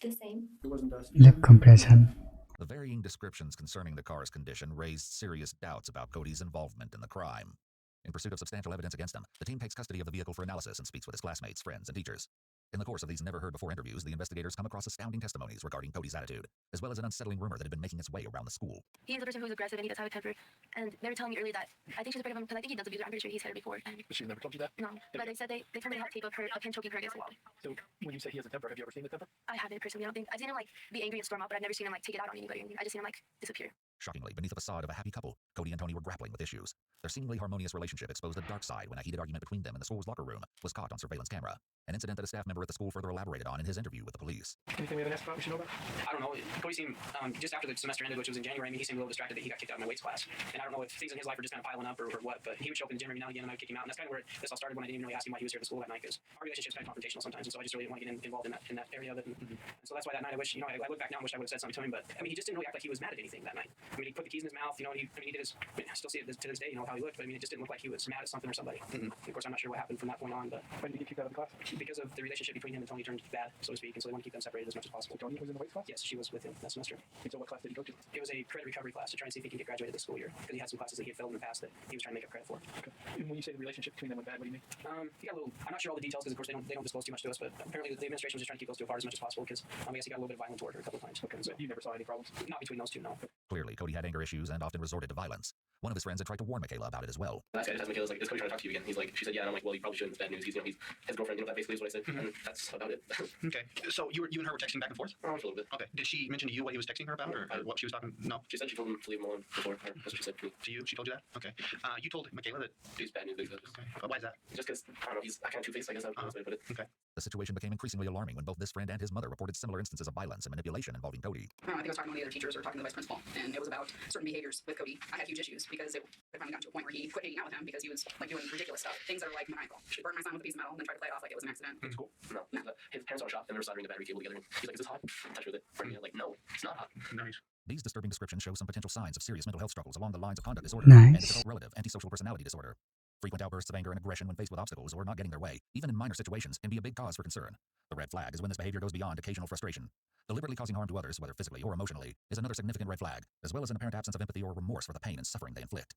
the same. It wasn't dusty? Lip compression. The varying descriptions concerning the car's condition raised serious doubts about Cody's involvement in the crime. In pursuit of substantial evidence against him, the team takes custody of the vehicle for analysis and speaks with his classmates, friends, and teachers. In the course of these never-heard-before interviews, the investigators come across astounding testimonies regarding Cody's attitude, as well as an unsettling rumor that had been making its way around the school. He's a person who's aggressive and he does have a temper. And they were telling me earlier that I think she's afraid of him because I think he does abuse her. I'm pretty sure he's hit her before. And She never told you that? no, but they said they told me to have tape of him choking her against the wall. So when you say he has a temper, have you ever seen the temper? I haven't personally. I don't think I've seen him like be angry and storm out, but I've never seen him like take it out on anybody. I just seen him like disappear. Shockingly, beneath the facade of a happy couple, Cody and Tony were grappling with issues. Their seemingly harmonious relationship exposed a dark side when a heated argument between them in the school's locker room was caught on surveillance camera, an incident that a staff member at the school further elaborated on in his interview with the police. Anything we haven't asked about we should know about? I don't know. Cody seemed, just after the semester ended, which was in January, I mean, he seemed a little distracted that he got kicked out of my weights class. And I don't know if things in his life were just kind of piling up or what, but he would show up in the gym every now and again and I would kick him out. And that's kind of where this all started when I didn't even really ask him why he was here at the school that night because our relationship's kind of confrontational sometimes. And so I just really didn't want to get involved in that area of it. And so that's why that night I wish, I look back now and wish I would have said something to him, but I mean, he just didn't really act like he was mad at anything that night. I mean, he put the keys in his mouth, he did his, I still see it to this day, how he looked, but I mean, it just didn't look like he was mad at something or somebody. Of course, I'm not sure what happened from that point on, but When did he get kicked out of the class? because of the relationship between him and Tony turned bad, so to speak, and so they want to keep them separated as much as possible. Tony was in the weights class? Yes, she was with him that semester. And so what class did he go to? It was a credit recovery class to try and see if he can get graduated this school year, because he had some classes that he had failed in the past that he was trying to make up credit for. Okay. And when you say the relationship between them went bad, what do you mean? He got a little, I'm not sure all the details because of course they don't disclose too much to us, but apparently the administration was just trying to keep those two apart as much as possible because I guess he got a little bit violent toward her a couple of times. Okay, so you never saw any problems? Not between those two, no. Clearly, Cody had anger issues and often resorted to violence. One of his friends had tried to warn Michaela about it as well. Last guy just asked Michaela's like, is Cody trying to talk to you again? He's like, she said, yeah, and I'm like, well, you probably shouldn't, it's bad news. He's his girlfriend, that basically is what I said, and that's about it. Okay, so you and her were texting back and forth? For a little bit. Okay, did she mention to you what he was texting her about, or what she was talking? No. She said she told him to leave him alone before, that's what she said to me. To you, she told you that? Okay. You told Michaela that He's bad news. Okay. Why is that? Just because, I don't know, he's kind of two-faced, I guess that's the best way to put it. Okay. The situation became increasingly alarming when both this friend and his mother reported similar instances of violence and manipulation involving Cody. I think I was talking to one of the other teachers or talking to the vice principal, and it was about certain behaviors with Cody. I had huge issues because it finally got to a point where he quit hanging out with him because he was like doing ridiculous stuff, things that are like maniacal. She burned my sign with a piece of metal and then tried to play it off like it was an accident. It's cool. No. His parents are shop and they were soldering the battery cable together. He's like, is this hot? Touch with it. And like, no, it's not hot. Nice. These disturbing descriptions show some potential signs of serious mental health struggles along the lines of conduct disorder Nice. and difficult relative antisocial personality disorder. Frequent outbursts of anger and aggression when faced with obstacles or not getting their way, even in minor situations, can be a big cause for concern. The red flag is when this behavior goes beyond occasional frustration. Deliberately causing harm to others, whether physically or emotionally, is another significant red flag, as well as an apparent absence of empathy or remorse for the pain and suffering they inflict.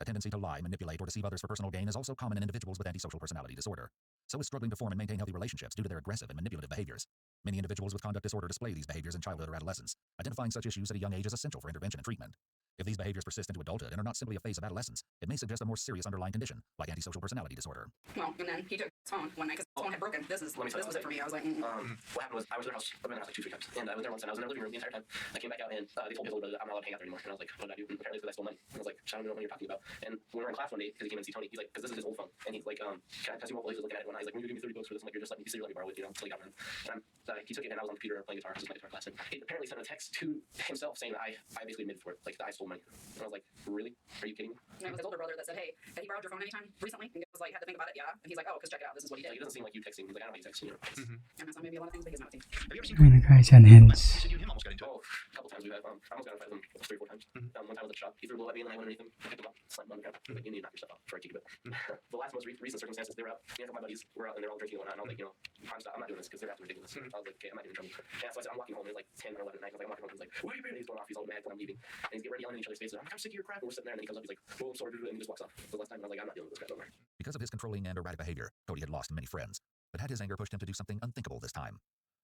A tendency to lie, manipulate, or deceive others for personal gain is also common in individuals with antisocial personality disorder. So is struggling to form and maintain healthy relationships due to their aggressive and manipulative behaviors. Many individuals with conduct disorder display these behaviors in childhood or adolescence. Identifying such issues at a young age is essential for intervention and treatment. If these behaviors persist into adulthood and are not simply a phase of adolescence, it may suggest a more serious underlying condition, like antisocial personality disorder. Well, and then he took his phone one night because his phone had broken. This was it for me. I was like, what happened was I was in their house. I've been in their house like 2-3 times, and I was there once, and I was in their living room the entire time. I came back out, and they told his older brother that I'm not allowed to hang out there anymore. And I was like, what did I do? And apparently it's because I stole money. And I was like, I don't know what you're talking about. And when we were in class one day, because he came in to see Tony, he's like, because this is his old phone, and he's like, can I see what police was looking at it? When I was like, will you give me $30 for this? I'm like, you're just letting me borrow it, until he got around. And he took it, and I was on the computer playing guitar. This is my guitar class, and he apparently sent a text to himself saying that I basically admitted for it, like that I stole money. And I was like, really? Are you kidding me? and it was his older brother that said, hey, had he borrowed your phone anytime recently? And I was like, had to think about it, yeah. And he's like, oh, because check it out, this is what he did. Like, it doesn't seem like you texting. He's like, I don't know how you text, And that's maybe a lot of things, but he's not with you. Have you ever seen Communication hints. You said you and him almost got into it. Oh, a couple times we've had, I almost got in a fight with him 3 or 4 times. One time I was at the shop, he threw a bullet at me and then I went underneath him, I picked him up, slammed him on the ground. He was like, you need to knock yourself out before I kick you. But the last most recent circumstances, they were out, me and my buddies were out and they're all drinking and whatnot, and I was like, I'm not doing this because they're acting ridiculous. I was like, okay, I'm not getting in trouble. Yeah, so I said, I'm walking home, and it's like 10 or 11 at night, I was like, I'm walking home, he's like, what are you doing? He's going off, he's all mad when I'm leaving, and he's getting ready yelling in each other's faces. I'm like, I'm sick of your crap, and we're sitting there, and then he comes up, he's like, oh, I'm sorry, and he just walks off. The last time, I was like, I'm not dealing with this guy no more. Because of his controlling and erratic behavior, Cody had lost many friends, but had his anger pushed him to do something unthinkable this time.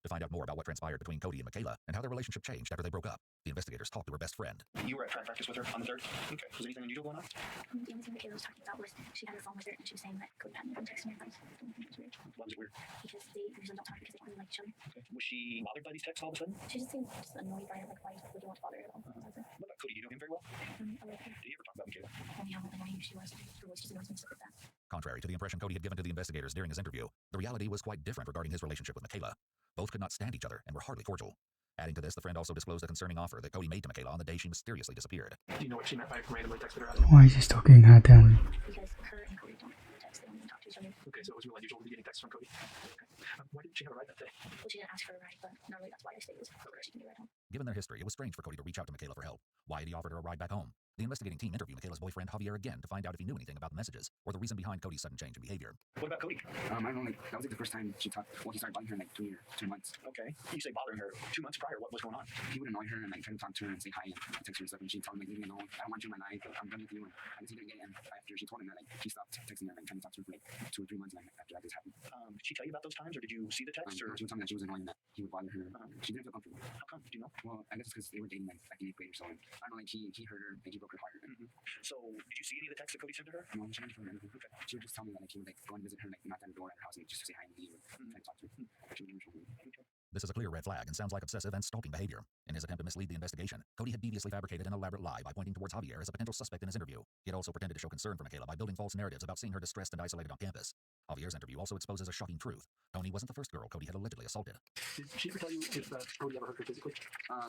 To find out more about what transpired between Cody and Michaela and how their relationship changed after they broke up, the investigators talked to her best friend. You were at track practice with her on the 3rd? Okay. Was anything unusual going on? The only thing Michaela was talking about was she had her phone with her and she was saying that Cody hadn't been texting her advice. I don't think it was weird. Why was it weird? Because they usually don't talk because they don't really like each other. Okay. Was she bothered by these texts all of a sudden? She just seemed just annoyed by it, like why would you want to bother her at all? What about Cody? You know him very well? A little bit. Did you ever talk about Michaela? Only how annoying she was. Her voice just annoys me stuff like that. Contrary to the impression Cody had given to the investigators during his interview, the reality was quite different regarding his relationship with Michaela. Both could not stand each other and were hardly cordial. Adding to this, the friend also disclosed a concerning offer that Cody made to Michaela on the day she mysteriously disappeared. Do you know what she meant by randomly texting her? Why is he stalking her then? Because her and Cody don't text, they don't even talk to each other. Okay, so it was real unusual to be getting texts from Cody. Okay. Why didn't she have a ride that day? Well, she didn't ask for a ride, but normally that's why I stayed, was so that she can get a ride home. Given their history, it was strange for Cody to reach out to Michaela for help. Why had he offered her a ride back home? The investigating team interviewed Michaela's boyfriend Javier again to find out if he knew anything about the messages or the reason behind Cody's sudden change in behavior. What about Cody? I don't know, like, that was like the first time she talked. Well, he started bothering her in like 2 months. Okay. You say bothering her 2 months prior. What was going on? He would annoy her and like try to talk to her and say hi and text her and stuff. And she'd tell him like, leave me alone. I don't want you in my life. I'm done with you. And I guess he didn't get it. And after she told him that, like, she stopped texting her and trying to talk to her for like 2 or 3 months. And like, after that just happened. Did she tell you about those times, or did you see the text? Or she would tell me that she was annoying, that he would bother her. She didn't feel comfortable. How come? Do you know? Well, I guess it's because they were dating like in 8th grade or so. And I don't know, like he hurt her, like he broke her heart. So, did you see any of the texts that Cody sent to her? No, she didn't remember. Okay. She would just tell me that like he would like go and visit her, like knock on the door at her house and just to say hi and leave and try to talk to her. She would never show me. This is a clear red flag and sounds like obsessive and stalking behavior. In his attempt to mislead the investigation, Cody had deviously fabricated an elaborate lie by pointing towards Javier as a potential suspect in his interview. He had also pretended to show concern for Michaela by building false narratives about seeing her distressed and isolated on campus. Javier's interview also exposes a shocking truth. Tony wasn't the first girl Cody had allegedly assaulted. Did she ever tell you if Cody ever hurt her physically?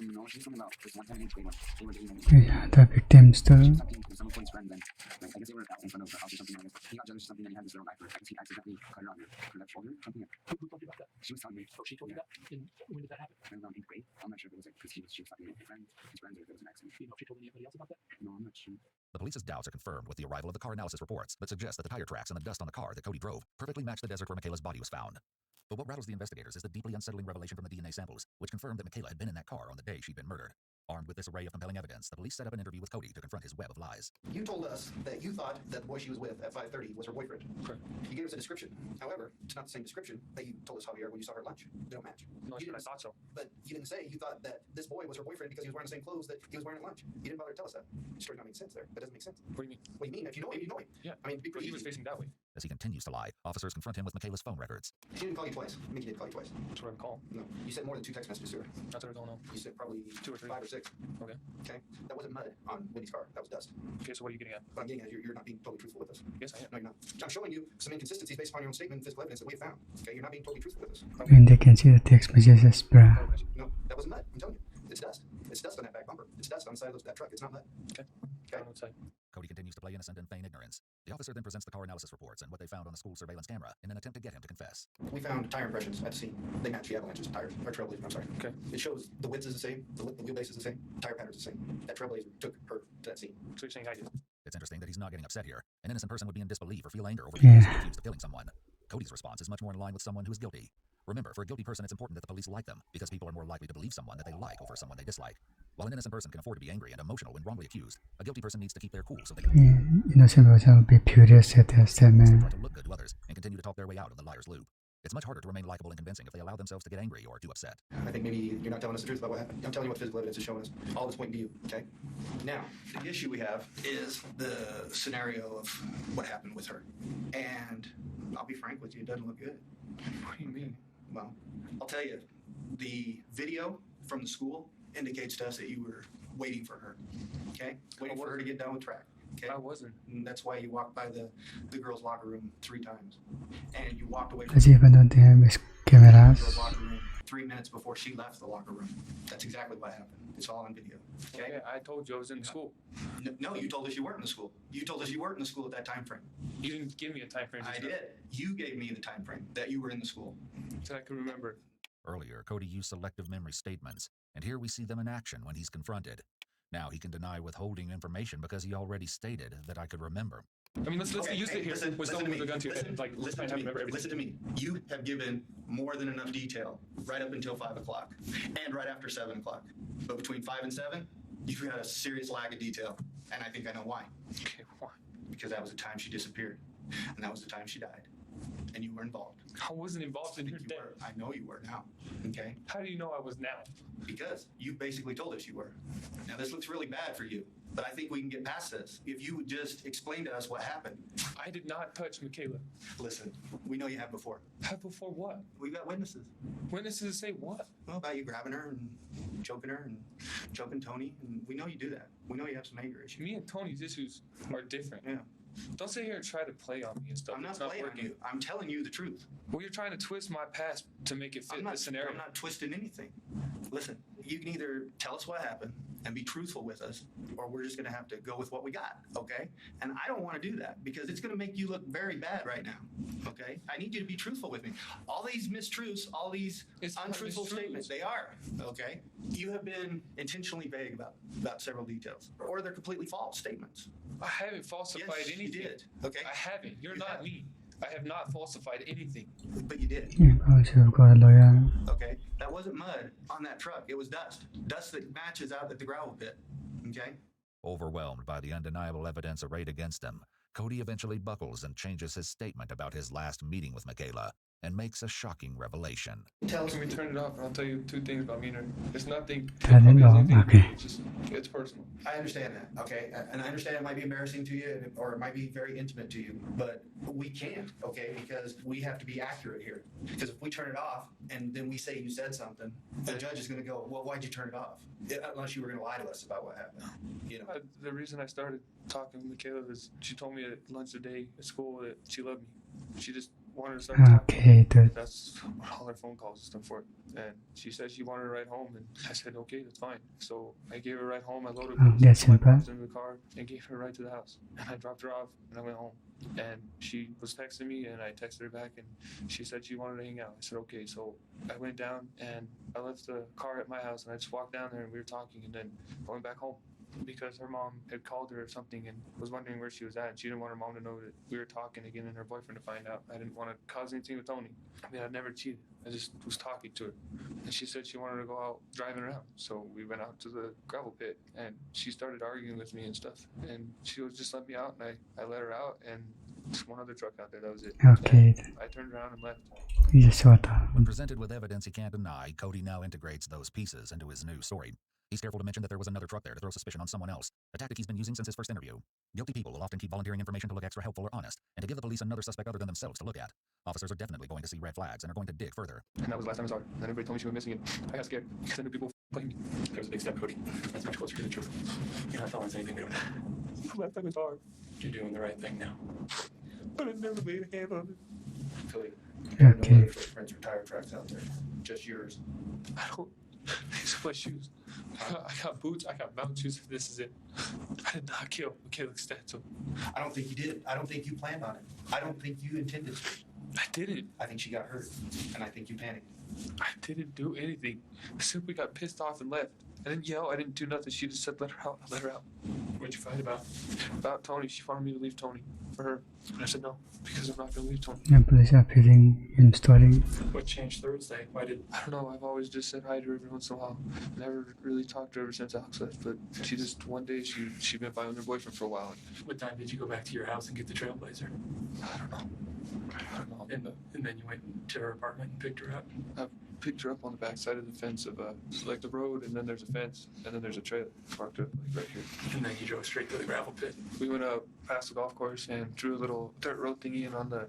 No, she told me about this one time in 8th grade when they were dating. Yeah, the victims too. She was talking to some of Cody's friends and like, I guess they were out in front of the house or something like that. He got jealous or something and he had this little knife. I guess he accidentally cut her on her left shoulder or something. Who told you about that? She was telling me. Oh, she told you that? And when did that happen? Around 8th grade. I'm not sure if it was like because she was talking to his friends or if it was an accident. Do you know if she told anybody else about that? No, I'm not sure. The police's doubts are confirmed with the arrival of the car analysis reports that suggest that the tire tracks and the dust on the car that Cody drove perfectly match the desert where Michaela's body was found. But what rattles the investigators is the deeply unsettling revelation from the DNA samples, which confirmed that Michaela had been in that car on the day she'd been murdered. Armed with this array of compelling evidence, the police set up an interview with Cody to confront his web of lies. You told us that you thought that the boy she was with at 5:30 was her boyfriend. Correct. You gave us a description. However, it's not the same description that you told us, Javier, when you saw her at lunch. They don't match. No, I thought so. But you didn't say you thought that this boy was her boyfriend because he was wearing the same clothes that he was wearing at lunch. You didn't bother to tell us that. The story's not making sense there. That doesn't make sense. What do you mean? What do you mean? If you know him, you know him. Yeah. I mean, it'd be pretty he was easy. facing that way. As he continues to lie, officers confront him with Michaela's phone records. She didn't call you twice. Mickey did call you twice. That's what I recall. No. You sent more than 2 text messages to her. That's what I don't know. You sent probably 2 or 3. 5 or 6. Okay. Okay. That wasn't mud on Wendy's car. That was dust. Okay, so what are you getting at? What I'm getting at is you're not being totally truthful with us. Yes, I am. No, you're not. I'm showing you some inconsistencies based upon your own statement and physical evidence that we have found. Okay, you're not being totally truthful with us. When they can see the text messages, bruh. No, that wasn't mud. I'm telling you. It's dust. It's dust on that back bumper. It's dust on the side of that truck. It's not mud. Okay. Okay. Cody continues to play innocent and feign ignorance. The officer then presents the car analysis reports and what they found on the school surveillance camera in an attempt to get him to confess. We found tire impressions at the scene. They match the avalanche's tires, or trailblazer, I'm sorry. Okay. It shows the width is the same, the wheelbase is the same, tire pattern is the same. That trailblazer took her to that scene. So you're saying I did? It's interesting that he's not getting upset here. An innocent person would be in disbelief or feel anger over Yeah. being accused of killing someone. Cody's response is much more in line with someone who is guilty. Remember, for a guilty person, it's important that the police like them, because people are more likely to believe someone that they like over someone they dislike. While an innocent person can afford to be angry and emotional when wrongly accused, a guilty person needs to keep their cool so they can Yeah, innocent person will be furious at that statement. try to look good to others and continue to talk their way out of the liar's loop. It's much harder to remain likable and convincing if they allow themselves to get angry or too upset. I think maybe you're not telling us the truth about what happened. I'm telling you what physical evidence is showing us. All this pointing to you, okay? Now, the issue we have is the scenario of what happened with her. And I'll be frank with you, it doesn't look good. What do you mean? Well, I'll tell you, the video from the school indicates to us that you were waiting for her, okay? Waiting for her to get done with track. Okay? I wasn't. And that's why you walked by the girls' locker room 3 times. And you walked away from Does he even know they have his the girls' cameras? locker room 3 minutes before she left the locker room. That's exactly what happened. It's all on video. Okay? Yeah, I told you I was in school. No, you told us you weren't in the school. You told us you weren't in the school at that time frame. You didn't give me a time frame. I did. You gave me the time frame that you were in the school. So I can remember. Earlier, Cody used selective memory statements, and here we see them in action when he's confronted. Now he can deny withholding information because he already stated that I could remember. I mean, let's get used to it here. With someone with a gun to your head, like, let's try to remember everything. Listen to me. You have given more than enough detail right up until 5 o'clock and right after 7 o'clock. But between 5 and 7, you've got a serious lack of detail. And I think I know why. Okay, why? Because that was the time she disappeared. And that was the time she died. and you were involved. I wasn't involved in your death. I know you were now. Okay? How do you know I was now? Because you basically told us you were. Now, this looks really bad for you, but I think we can get past this. If you would just explain to us what happened. I did not touch Michaela. Listen, we know you have before. Have before what? We've got witnesses. Witnesses say what? Well, about you grabbing her and choking Tony, and we know you do that. We know you have some anger issues. Me and Tony's issues are different. Yeah. Don't sit here and try to play on me and stuff. I'm not It's not playing on working. you. I'm telling you the truth. Well, you're trying to twist my past to make it fit this scenario. I'm not twisting anything. Listen, you can either tell us what happened and be truthful with us, or we're just going to have to go with what we got, okay? And I don't want to do that because it's going to make you look very bad right now, okay? I need you to be truthful with me. All these mistruths, all these untruthful statements, they are, okay? You have been intentionally vague about several details, or they're completely false statements. I haven't falsified anything. You did, okay? I haven't. You're not me. I have not falsified anything. But you did. Okay. Okay? That wasn't mud on that truck. It was dust. Dust that matches out at the gravel pit. Okay? Overwhelmed by the undeniable evidence arrayed against him, Cody eventually buckles and changes his statement about his last meeting with Michaela and makes a shocking revelation. Can we turn it off and I'll tell you 2 things about me and her. It's nothing. Turn it off, okay. It's personal. I understand that, okay? And I understand it might be embarrassing to you, or it might be very intimate to you, but we can't, okay? Because we have to be accurate here. Because if we turn it off and then we say you said something, the judge is going to go, well, why'd you turn it off? Unless you were going to lie to us about what happened. You know? The reason I started talking to Michaela is she told me at lunch today at school that she loved me. She just wanted to start Okay, talking. That's all her phone calls and stuff for it. And she said she wanted to ride home, and I said, okay, that's fine. So I gave her a ride home. I loaded that's my simple. box into the car and gave her a ride to the house. And I dropped her off, and I went home. And she was texting me, and I texted her back, and she said she wanted to hang out. I said, okay. So I went down, and I left the car at my house, and I just walked down there, and we were talking, and then I went back home. Because her mom had called her or something and was wondering where she was at. And she didn't want her mom to know that we were talking again and her boyfriend to find out. I didn't want to cause anything with Tony. I mean, I'd never cheated. I just was talking to her. And she said she wanted to go out driving around. So we went out to the gravel pit and she started arguing with me and stuff. And she was just let me out and I let her out and just one other truck out there. That was it. Okay. And I turned around and left. When presented with evidence he can't deny, Cody now integrates those pieces into his new story. He's careful to mention that there was another truck there to throw suspicion on someone else, a tactic he's been using since his first interview. Guilty people will often keep volunteering information to look extra helpful or honest, and to give the police another suspect other than themselves to look at. Officers are definitely going to see red flags and are going to dig further. And that was the last time I saw her. And everybody told me she went missing, and I got scared because I knew people playing me. That was a big step, Cody. That's much closer to the truth. You're not telling us anything new. Last time was hard. You're doing the right thing now. But I never laid a hand on it. Philly. Okay. No other footprints or tire tracks out there. Just yours. I don't. These are my shoes. I got boots. I got mountain shoes. This is it. I did not kill Michaela Costanzo. I don't think you did. I don't think you planned on it. I don't think you intended to. I didn't. I think she got hurt, and I think you panicked. I didn't do anything. I simply got pissed off and left. I didn't yell. I didn't do nothing. She just said, let her out. I let her out. What'd you fight about? About Tony. She wanted me to leave Tony for her. And I said no, because I'm not going to leave Tony. Police are appearing in story. What changed Thursday? Why did... I don't know. I've always just said hi to her every once in a while. Never really talked to her ever since Alex left. But she just, one day, she been by with her boyfriend for a while. What time did you go back to your house and get the Trailblazer? I don't know. And then you went to her apartment and picked her up? I picked her up on the back side of the fence of like the road, and then there's a fence, and then there's a trailer parked up like right here. And then you drove straight to the gravel pit? We went up past the golf course and drew a little dirt road thingy in on the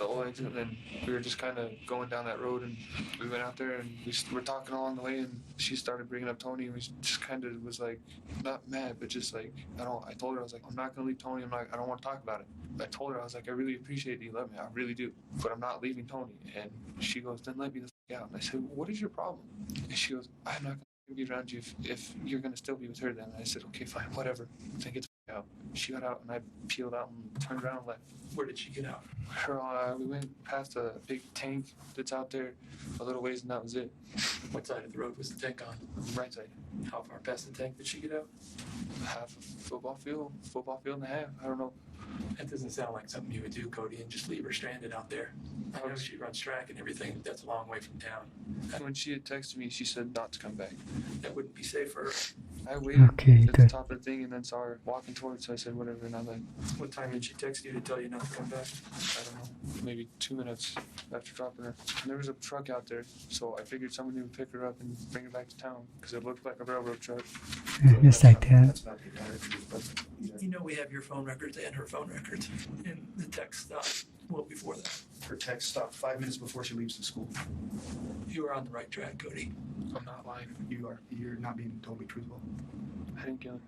old exit, and then we were just kind of going down that road, and we went out there and we were talking along the way, and she started bringing up Tony, and we just kind of was like, not mad, but just like, I told her, I was like, I'm not going to leave Tony. I don't want to talk about it. I told her, I was like, I really appreciate that you love me. I really do. But I'm not leaving Tony. And she goes, then let me the f*** out. And I said, what is your problem? And she goes, I'm not going to be around you if you're going to still be with her then. And I said, okay, fine, whatever. Then get the f*** out. She got out and I peeled out and turned around and left. Where did she get out? We went past a big tank that's out there a little ways, and that was it. What side of the road was the tank on? Right side. How far past the tank did she get out? Half a football field and a half. I don't know. That doesn't sound like something you would do, Cody, and just leave her stranded out there. I know she runs track and everything, but that's a long way from town. When she had texted me, she said not to come back. That wouldn't be safe for her. I waited Okay, at the good. top of the thing and then saw her walking towards, so I said, whatever, and I left. What time did she text you to tell you not to come back? I don't know, maybe 2 minutes after dropping her. And there was a truck out there, so I figured somebody would pick her up and bring her back to town, because it looked like a railroad truck. It's like that. That's not the entire truth, but You know we have your phone records and her phone records, and the text stopped well before that. her text stopped 5 minutes before she leaves the school. You are on the right track, Cody. I'm not lying. You are. You're not being totally truthful. I didn't kill her.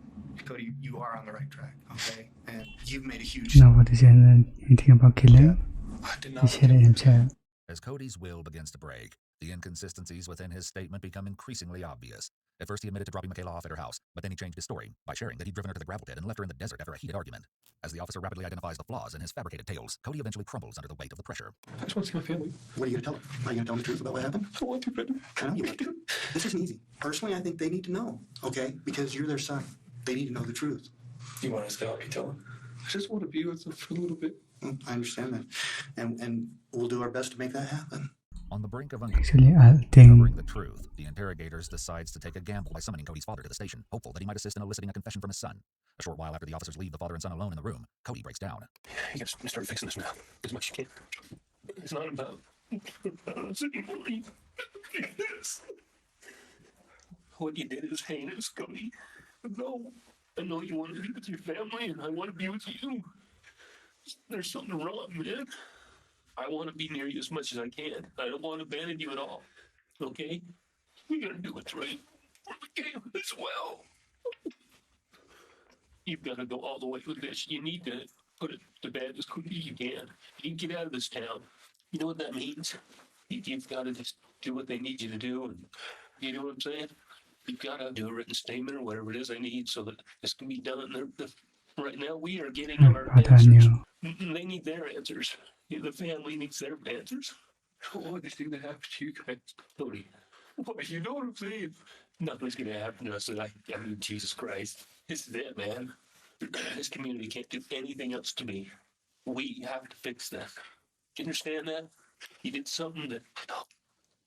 Cody, you are on the right track, okay? And you've made a huge... Nobody said anything about killing. I did He not. said it himself. As Cody's will begins to break, the inconsistencies within his statement become increasingly obvious. At first, he admitted to dropping Michaela off at her house, but then he changed his story by sharing that he'd driven her to the gravel pit and left her in the desert after a heated argument. As the officer rapidly identifies the flaws in his fabricated tales, Cody eventually crumbles under the weight of the pressure. I just want to see my family. What are you going to tell them? Are you going to tell them the truth about what happened? I don't want to, but I know you want to. This isn't easy. Personally, I think they need to know, okay? Because you're their son. They need to know the truth. You want us to help you tell them? I just want to be with them for a little bit. I understand that. And we'll do our best to make that happen. On the brink of Actually, I think uncovering the truth, the interrogators decides to take a gamble by summoning Cody's father to the station, hopeful that he might assist in eliciting a confession from his son. A short while after the officers leave the father and son alone in the room, Cody breaks down. You gotta start fixing this now, as much as you can. It's not about us anymore. This. What you did is heinous, Cody. No, I know you want to be with your family, and I want to be with you. There's something wrong, man. I want to be near you as much as I can. I don't want to abandon you at all. Okay? We gotta do what's right for the game as well. You've got to go all the way with this. You need to put it to bed as quickly as you can. You can get out of this town. You know what that means? You've got to just do what they need you to do. And you know what I'm saying? You've got to do a written statement or whatever it is they need so that this can be done. Right now, we are getting our answers. They need their answers. The family needs their answers. I don't want anything to happen to you guys, Tony. You know what I'm saying? Nothing's going to happen to us. I mean, Jesus Christ. This is it, man. This community can't do anything else to me. We have to fix that. Do you understand that? You did something that...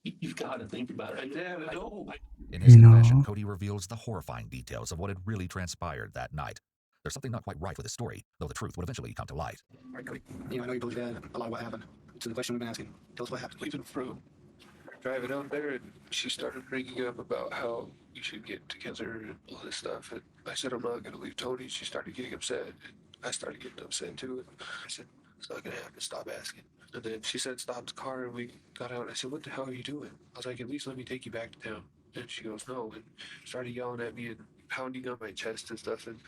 You've got to think about it. Dad, I know. In his confession, Cody reveals the horrifying details of what had really transpired that night. There's something not quite right with his story, though the truth would eventually come to light. All right, Cody. I know you believe Dad a lot of what happened. So the question we've been asking, tell us what happened. Leaving fruit. Driving out there, and she started bringing up about how we should get together and all this stuff. And I said, I'm not going to leave Tony. She started getting upset. And I started getting upset too. And I said, it's not going to happen. Stop asking. And then she said, stop the car. And we got out. I said, what the hell are you doing? I was like, at least let me take you back to town. And she goes, no. And started yelling at me and pounding on my chest and stuff. And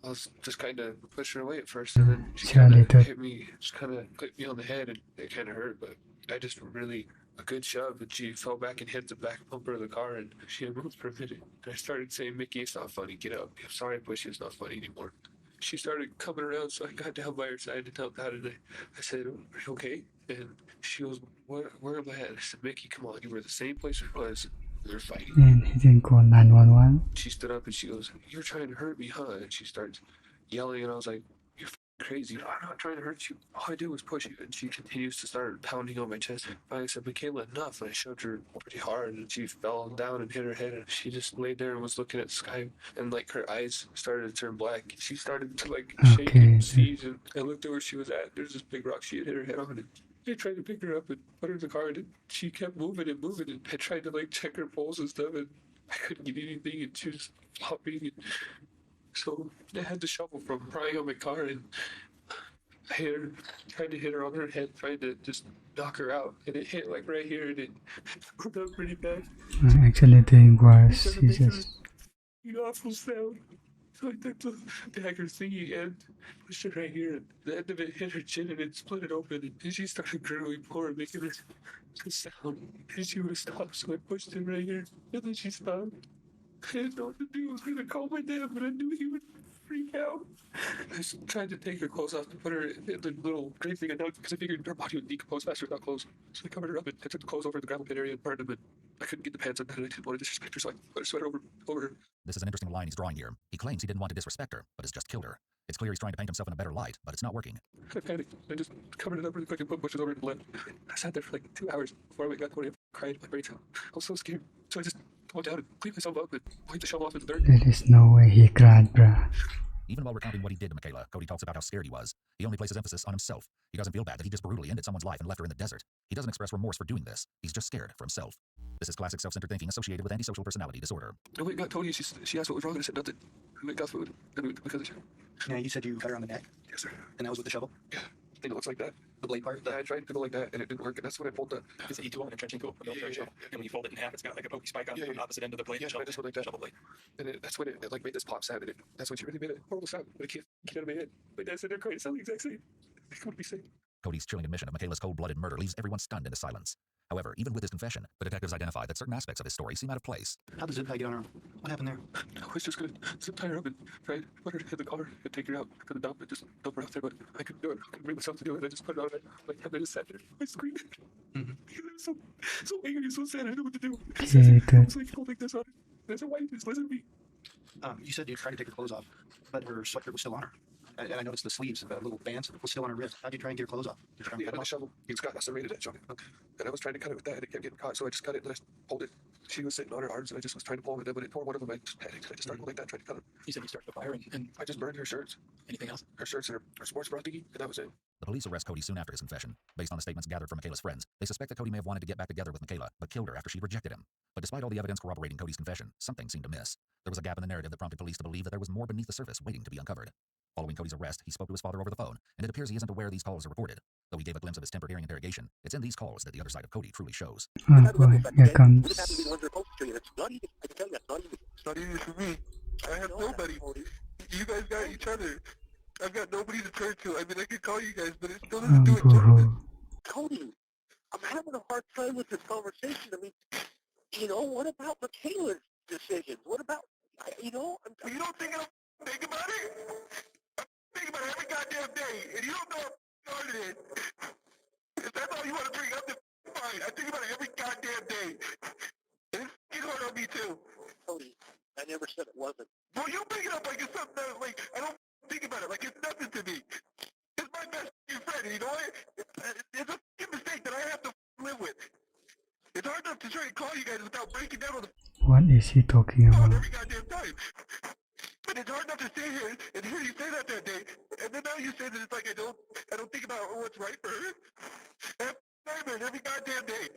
I was just kind of pushing her away at first. And then she kind of hit me, just kind of clipped me on the head. And it kind of hurt. But I just really... a good shove, and she fell back and hit the back bumper of the car, and she had moved for a minute. And I started saying, Mickey, it's not funny, get up. I'm sorry I pushed you, it's not funny anymore. She started coming around, so I got down by her side and helped out, and I said, are you okay? And she goes, where am I at? I said, Mickey, come on, you were the same place it was. We were fighting. And he didn't call 911. She stood up and she goes, you're trying to hurt me, huh? And she starts yelling, and I was like, you're crazy. I'm not trying to hurt you. All I did was push you. And she continues to start pounding on my chest. I said, Michaela, enough. And I shoved her pretty hard, and she fell down and hit her head. And she just laid there and was looking at the sky, and like her eyes started to turn black. She started to like shake and seize, and I looked at where she was at. There's this big rock she had hit her head on, and I tried to pick her up and put her in the car, and she kept moving and moving, and I tried to like check her pulse and stuff, and I couldn't get anything, and she was flopping. And so I had the shovel from prying on my car, and I hit her, tried to hit her on her head, trying to just knock her out, and it hit like right here, and it broke up pretty bad. Actually doing worse. He just... An awful sound. So I took the dagger thingy and pushed it right here, and the end of it hit her chin, and it split it open, and she started gurgling more, making a sound, and she would have stopped, so I pushed it right here, and then she stopped. I didn't know what to do. I was going to call my dad, but I knew he would freak out. I tried to take her clothes off to put her in the little grave thing, because I figured her body would decompose faster without clothes. So I covered her up, and I took the clothes over to the gravel pit area and burned them, and I couldn't get the pants on, and I didn't want to disrespect her, so I put a sweater over her. This is an interesting line he's drawing here. He claims he didn't want to disrespect her, but has just killed her. It's clear he's trying to paint himself in a better light, but it's not working. I panicked. I just covered it up really quick and put bushes over it and left. I sat there for like 2 hours before I got to I cried my brains out. I was so scared. So I just I went down and cleaned myself up and wiped the shovel off in the dirt. There is no way he cried, bruh. Even while recounting what he did to Michaela, Cody talks about how scared he was. He only places emphasis on himself. He doesn't feel bad that he just brutally ended someone's life and left her in the desert. He doesn't express remorse for doing this. He's just scared for himself. This is classic self-centered thinking associated with antisocial personality disorder. I went and got Tony, she asked what was wrong, and I said nothing. I went and got food, and because of you. Yeah, you said you cut her on the neck? Yes, sir. And that was with the shovel? Yeah. I think it looks like that. The blade part? I tried to go like that, and it didn't work, and that's when I pulled the... It's an E2 and a trenching tool, a military shovel. And when you fold it in half, it's got like a pokey spike on the opposite end of the blade. Yeah, I just went like that. Shovel blade. And that's when it like made this pop sound, and that's when she really made a horrible sound. But I can't get out of my head. My dad said they're crying, sound the exact same. It couldn't be safe. Cody's chilling admission of Michaela's cold-blooded murder leaves everyone stunned into silence. However, even with his confession, the detectives identified that certain aspects of his story seem out of place. How did zip tie get on her? What happened there? I was just gonna zip tie her up and try and put her in the car and take her out for the dump and just dump her out there, but I couldn't do it. I couldn't bring myself to do it. I just put it on my head and I just sat there. I screamed. Because I was so angry and so sad. I didn't know what to do. It's like holding this on her. There's a wife just listen to me. You said you tried to take her clothes off, but her sweatshirt was still on her. And I noticed the sleeves, the little bands, was still on her wrist. How'd you try and get her clothes off? Did you try and cut The them off? shovel. It's got a serrated edge on it. And I was trying to cut it with that, and it kept getting caught. So I just cut it, and I pulled it. She was sitting on her arms, and I just was trying to pull it, but it tore one of them. I just panicked. I just started going like that, trying to cut it. You said you started the fire and I just burned her shirts. anything else? Her shirts and her sports bra thingy, and that was it. The police arrest Cody soon after his confession. Based on the statements gathered from Michaela's friends, they suspect that Cody may have wanted to get back together with Michaela, but killed her after she rejected him. But despite all the evidence corroborating Cody's confession, something seemed to miss. There was a gap in the narrative that prompted police to believe that there was more beneath the surface waiting to be uncovered. Following Cody's arrest, he spoke to his father over the phone, and it appears he isn't aware these calls are recorded. Though he gave a glimpse of his tempered hearing interrogation, it's in these calls that the other side of Cody truly shows. Oh boy, here comes. It's not easy for me. I have nobody. You guys got each other. I've got nobody to turn to. I mean, I could call you guys, but it still doesn't do it justice. Cody, I'm having a hard time with this conversation. I mean, you know, what about Michaela's decisions? What about, you know? You don't think I'm thinking about it? I'm thinking about it every goddamn day, and you don't know how hard it is. If that's all you want to bring up, then fine. I think about it every goddamn day. And it's hard on me, too. Cody, I never said it wasn't. Well, you bring it up like it's something that, like, I don't think about it like it's nothing to me. It's my best friend, and you know what? It's a mistake that I have to live with. It's hard enough to try and call you guys without breaking down on the What is he talking about? every goddamn time. But it's hard enough to stay here and hear you say that day, and then now you say that it's like I don't think about what's right for her. I have nightmares every goddamn day.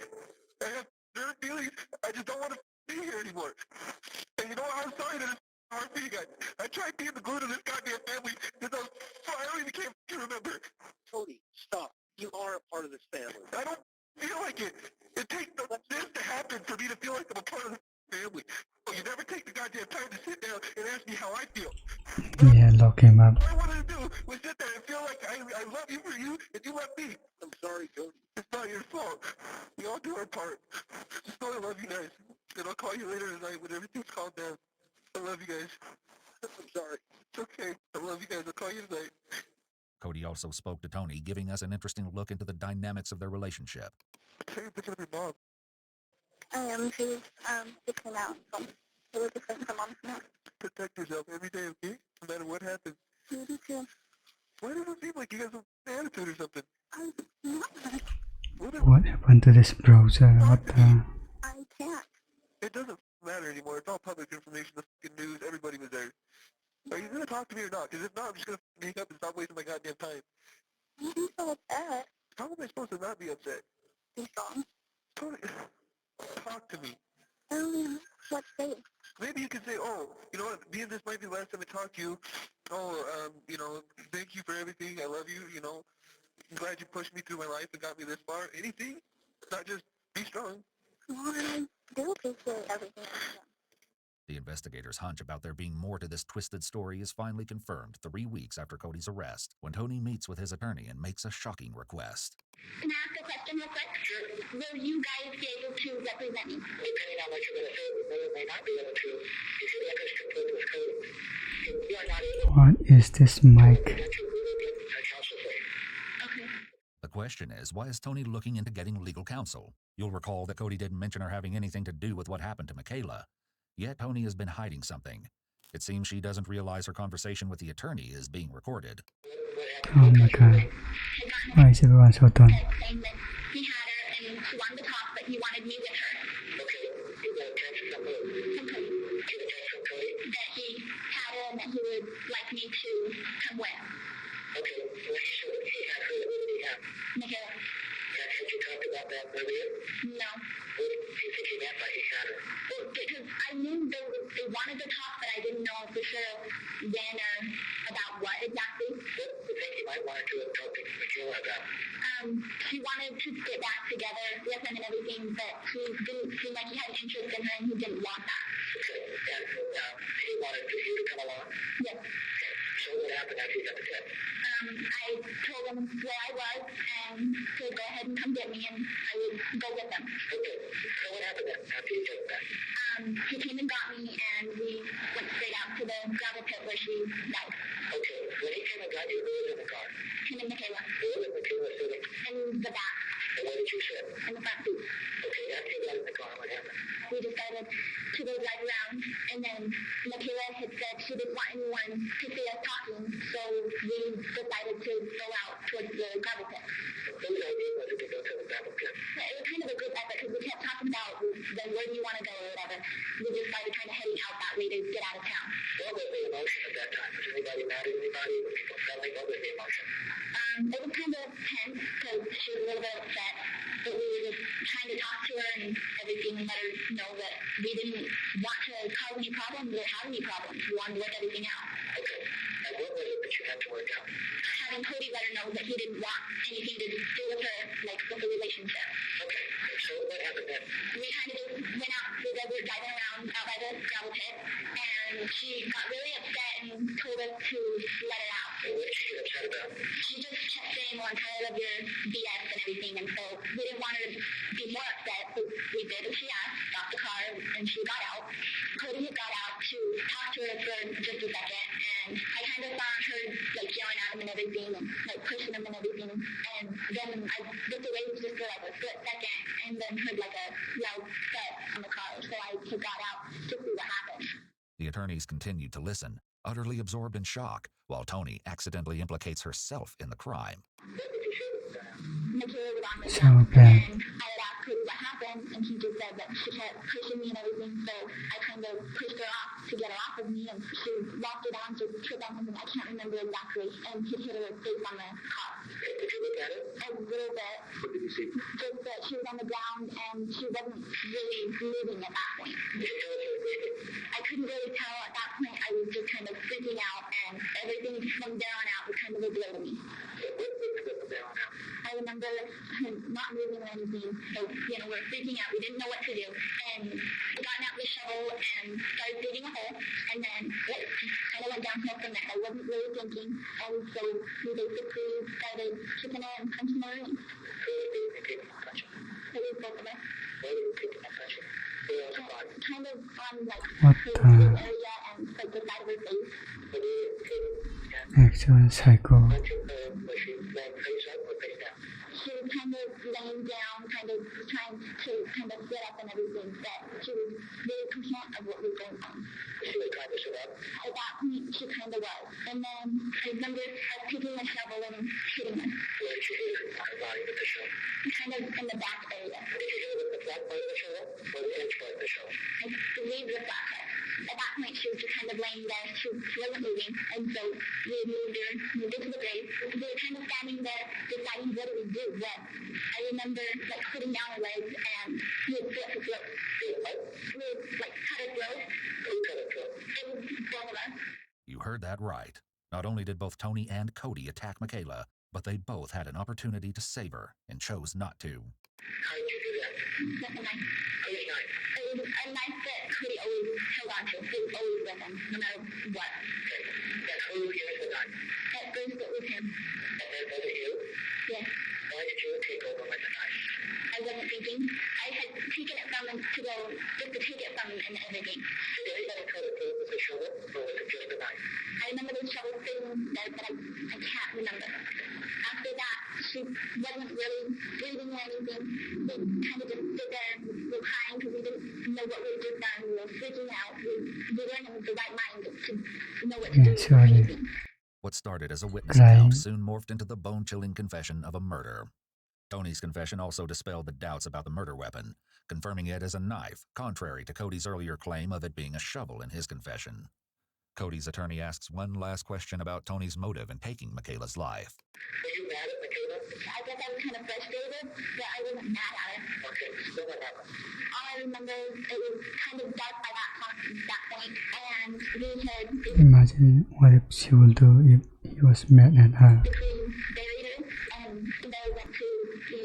I have nerve feelings. I just don't want to be here anymore. And you know what? I'm sorry that it's hard for you guys. I tried being the glue to this goddamn family since I was I don't even can't remember. Cody, stop. You are a part of this family. I don't feel like it. It takes this to happen for me to feel like I'm a part of the family. Oh, you never take the goddamn time to sit down and ask me how I feel. Yeah, lock him up. All I wanted to do was sit there and feel like I love you for you and you love me. I'm sorry, Cody. It's not your fault. We all do our part. Just know I love you guys. And I'll call you later tonight when everything's calmed down. I love you guys. I'm sorry. It's okay. I love you guys. I'll call you tonight. Cody also spoke to Tony, giving us an interesting look into the dynamics of their relationship. How are you thinking of your mom? I am. She's just came out, so it was just waiting for mom to come out. Protect yourself every day, okay? No matter what happens. You do too. Why does it seem like you guys have an attitude or something? I'm not. What happened to this browser? What the? I can't. It doesn't matter anymore. It's all public information. The fucking news. Everybody was there. Are you gonna talk to me or not? Because if not, I'm just gonna hang up and stop wasting my goddamn time. I'm so upset. How am I supposed to not be upset? Be strong. Tony, talk to me. I don't know what to say. Maybe you can say, oh, you know what, being this might be the last time I talk to you. Oh, you know, thank you for everything. I love you, you know. I'm glad you pushed me through my life and got me this far. Anything? Not just be strong. Well, I do appreciate everything. The investigators' hunch about there being more to this twisted story is finally confirmed 3 weeks after Cody's arrest, when Tony meets with his attorney and makes a shocking request. Can I ask a question real quick? Sure. Will you guys be able to represent me? Depending on what you're going to say, we may not be able to. If you like us to put this code, if we are not able What is this mic? to get you, we will get a counsel for you. Okay. The question is, why is Tony looking into getting legal counsel? You'll recall that Cody didn't mention her having anything to do with what happened to Michaela. Yet Tony has been hiding something. It seems she doesn't realize her conversation with the attorney is being recorded. Oh my god. Why is everyone so done? Saying that he had her and she wanted to talk, but he wanted me with her. Okay, you got a chance to that earlier? No. What do you think he meant by he shot her? Well, because I knew they wanted to talk, but I didn't know for sure when or about what exactly. What do you think he might want to talk to Michaela about? He wanted to get back together with him and everything, but he didn't seem like he had interest in her and he didn't want that. Okay. And he wanted you to come along? Yes. Okay. So what happened after you got the text? I told him where I was and to go ahead and come get me, and I would go with him. Okay. So what happened then after you took that? He came and got me, and we went straight out to the gravel pit where she died. Okay. When he came and got you, who was in the car? Him and Michaela. Where was Michaela sitting? In the back. And where did you sit? In the front seat. Okay. After you got in the car, what happened? We decided to go drive around, and then Michaela had said she didn't want anyone to see us talking, so we decided to go out towards the gravel pit. Whose idea was it to go to the gravel pit? It was kind of a group effort because we kept talking about where do you want to go or whatever. We just started kind of heading out that way to get out of town. What was the emotion at that time? Was anybody mad at anybody? Were people friendly? What was the emotion? It was kind of tense because she was a little bit upset, but we were just trying to talk to her and everything and let her know that we didn't want to cause any problems or have any problems. We wanted to work everything out. Okay. And what was it that you had to work out? Having Cody let her know that he didn't want anything to do with her, like with the relationship. Okay. So what happened then? We kind of just went out, we were driving around out by the gravel pit, and she got really upset and told us to let her out. And what did she get upset about? She just kept saying, well, I'm tired of your BS and everything, and so we didn't want her to be more upset, so we did as she asked, stopped the car, and she got out. Cody had got out to talk to her for just a second, and I kind of saw her like yelling at him and everything, and like pushing him and everything, and then I looked away just for like a split second, and then heard like a loud thud on the car, so I got out to see what happened. The attorneys continued to listen, utterly absorbed in shock, while Tony accidentally implicates herself in the crime. Michaela was on the So ground, bad. and I had asked Cody what happened, and he just said that she kept pushing me and everything, so I kind of pushed her off to get her off of me, and she locked her down to trip on something, I can't remember exactly, and he hit her face on the car. Did you look at it? A little bit. What did you see? Just that she was on the ground, and she wasn't really moving at that point. Did you tell us she was breathing? I couldn't really tell at that point. I was just kind of freaking out, and everything from there on out was kind of a blur to me. What was it from there on out? I remember her not moving or anything, so, we're freaking out. We didn't know what to do, and we got out with a shovel and started digging a hole, and then it kind of went downhill from there. I wasn't really thinking, and so we basically started kicking her and punching her. Who was being kicking and punching? It was both of us. Where were you kicking and punching? Who else body? Kind of on, like, What her the- rib area and, like, the side of her face. When you were kicking and Actual psycho. punching her, was she laying face up or face down? She was kind of laying down, kind of trying to kind of sit up and everything, but she was very coherent of what was going on. She was trying to sit up? At that point, she kind of was. And then I remember us taking a shovel and hitting her, Where did you hit her on her body with the shovel? kind of in the back area. Did you hit her with the flat part of the shovel or the edge part of the shovel? I believe the flat part. At that point, she was just kind of laying there. She wasn't moving, and so we moved her to the grave. We were kind of standing there deciding what do we do. But I remember like putting down her legs and we would slit her throat. We would like cut her throat. Who cut her throat? It was both of us. You heard that right. Not only did both Tony and Cody attack Michaela, but they both had an opportunity to save her and chose not to. How did you do that? With a knife. Whose knife? It was a knife that Cody always held on to. It was always with him, no matter what. Okay. And who used the knife? At first, it was him. And then was it you? Yes. Why did you take over with the knife? I wasn't thinking. I had taken it from him to go, just to take it from him and everything. Did anybody cut her throat with a shovel or was it just a knife? I remember the shovel sitting there, but I can't remember. After that, she wasn't really breathing or anything. We kind of just stood there and we were crying because we didn't know what we had just done. We were freaking out. We weren't in the right mind to know what to do. Sorry. What started as a witness Right. account soon morphed into the bone-chilling confession of a murder. Tony's confession also dispelled the doubts about the murder weapon, confirming it as a knife, contrary to Cody's earlier claim of it being a shovel in his confession. Cody's attorney asks one last question about Tony's motive in taking Michaela's life. Were you mad at Michaela? I guess I was kind of frustrated, but I wasn't mad at her. What if she will do if he was mad at her? They went to the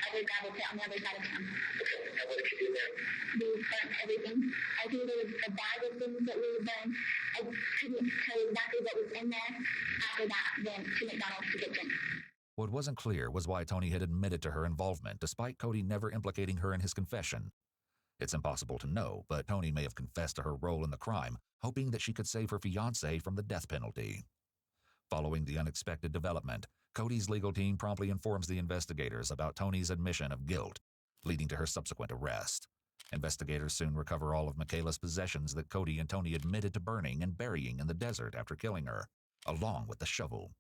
other gravel pit on the other side of town. And what did you do there? We burnt everything. I think there was a bag of things that we burned. I couldn't tell you exactly what was in there. After that, went to McDonald's to get drinks. What wasn't clear was why Tony had admitted to her involvement, despite Cody never implicating her in his confession. It's impossible to know, but Tony may have confessed to her role in the crime, hoping that she could save her fiancé from the death penalty. Following the unexpected development, Cody's legal team promptly informs the investigators about Tony's admission of guilt, leading to her subsequent arrest. Investigators soon recover all of Michaela's possessions that Cody and Tony admitted to burning and burying in the desert after killing her, along with the shovel.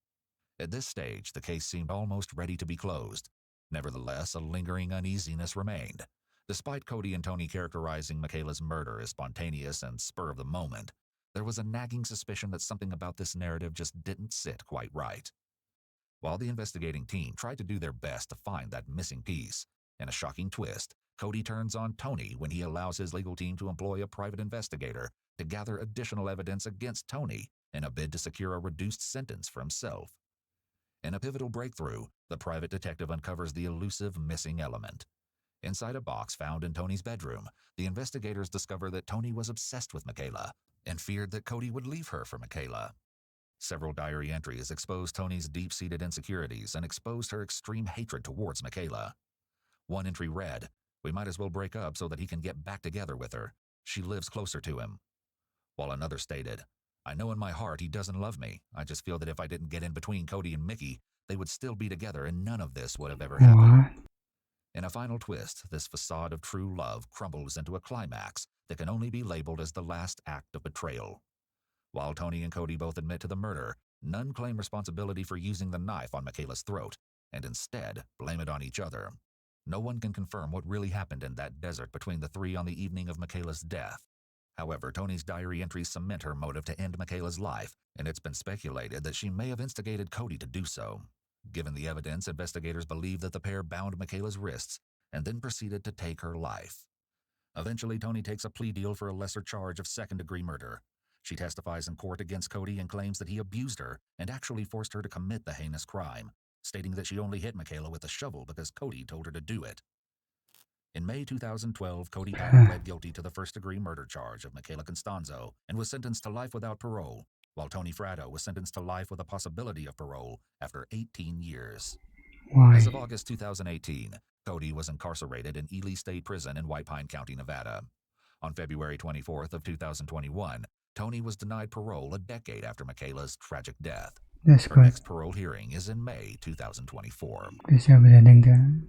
At this stage, the case seemed almost ready to be closed. Nevertheless, a lingering uneasiness remained. Despite Cody and Tony characterizing Michaela's murder as spontaneous and spur of the moment, there was a nagging suspicion that something about this narrative just didn't sit quite right. While the investigating team tried to do their best to find that missing piece, in a shocking twist, Cody turns on Tony when he allows his legal team to employ a private investigator to gather additional evidence against Tony in a bid to secure a reduced sentence for himself. In a pivotal breakthrough, the private detective uncovers the elusive missing element. Inside a box found in Tony's bedroom, the investigators discover that Tony was obsessed with Michaela and feared that Cody would leave her for Michaela. Several diary entries exposed Tony's deep-seated insecurities and exposed her extreme hatred towards Michaela. One entry read, "We might as well break up so that he can get back together with her. She lives closer to him." While another stated, "I know in my heart he doesn't love me. I just feel that if I didn't get in between Cody and Mickey, they would still be together and none of this would have ever happened." In a final twist, this facade of true love crumbles into a climax that can only be labeled as the last act of betrayal. While Tony and Cody both admit to the murder, none claim responsibility for using the knife on Michaela's throat, and instead blame it on each other. No one can confirm what really happened in that desert between the three on the evening of Michaela's death. However, Tony's diary entries cement her motive to end Michaela's life, and it's been speculated that she may have instigated Cody to do so. Given the evidence, investigators believe that the pair bound Michaela's wrists and then proceeded to take her life. Eventually, Tony takes a plea deal for a lesser charge of second-degree murder. She testifies in court against Cody and claims that he abused her and actually forced her to commit the heinous crime, stating that she only hit Michaela with a shovel because Cody told her to do it. In May 2012, Cody Patton pled guilty to the first-degree murder charge of Michaela Constanzo and was sentenced to life without parole, while Tony Fratto was sentenced to life with a possibility of parole after 18 years. Why? As of August 2018, Cody was incarcerated in Ely State Prison in White Pine County, Nevada. On February 24th of 2021, Tony was denied parole a decade after Michaela's tragic death. That's Her good. next parole hearing is in May 2024. Bisa berada dengan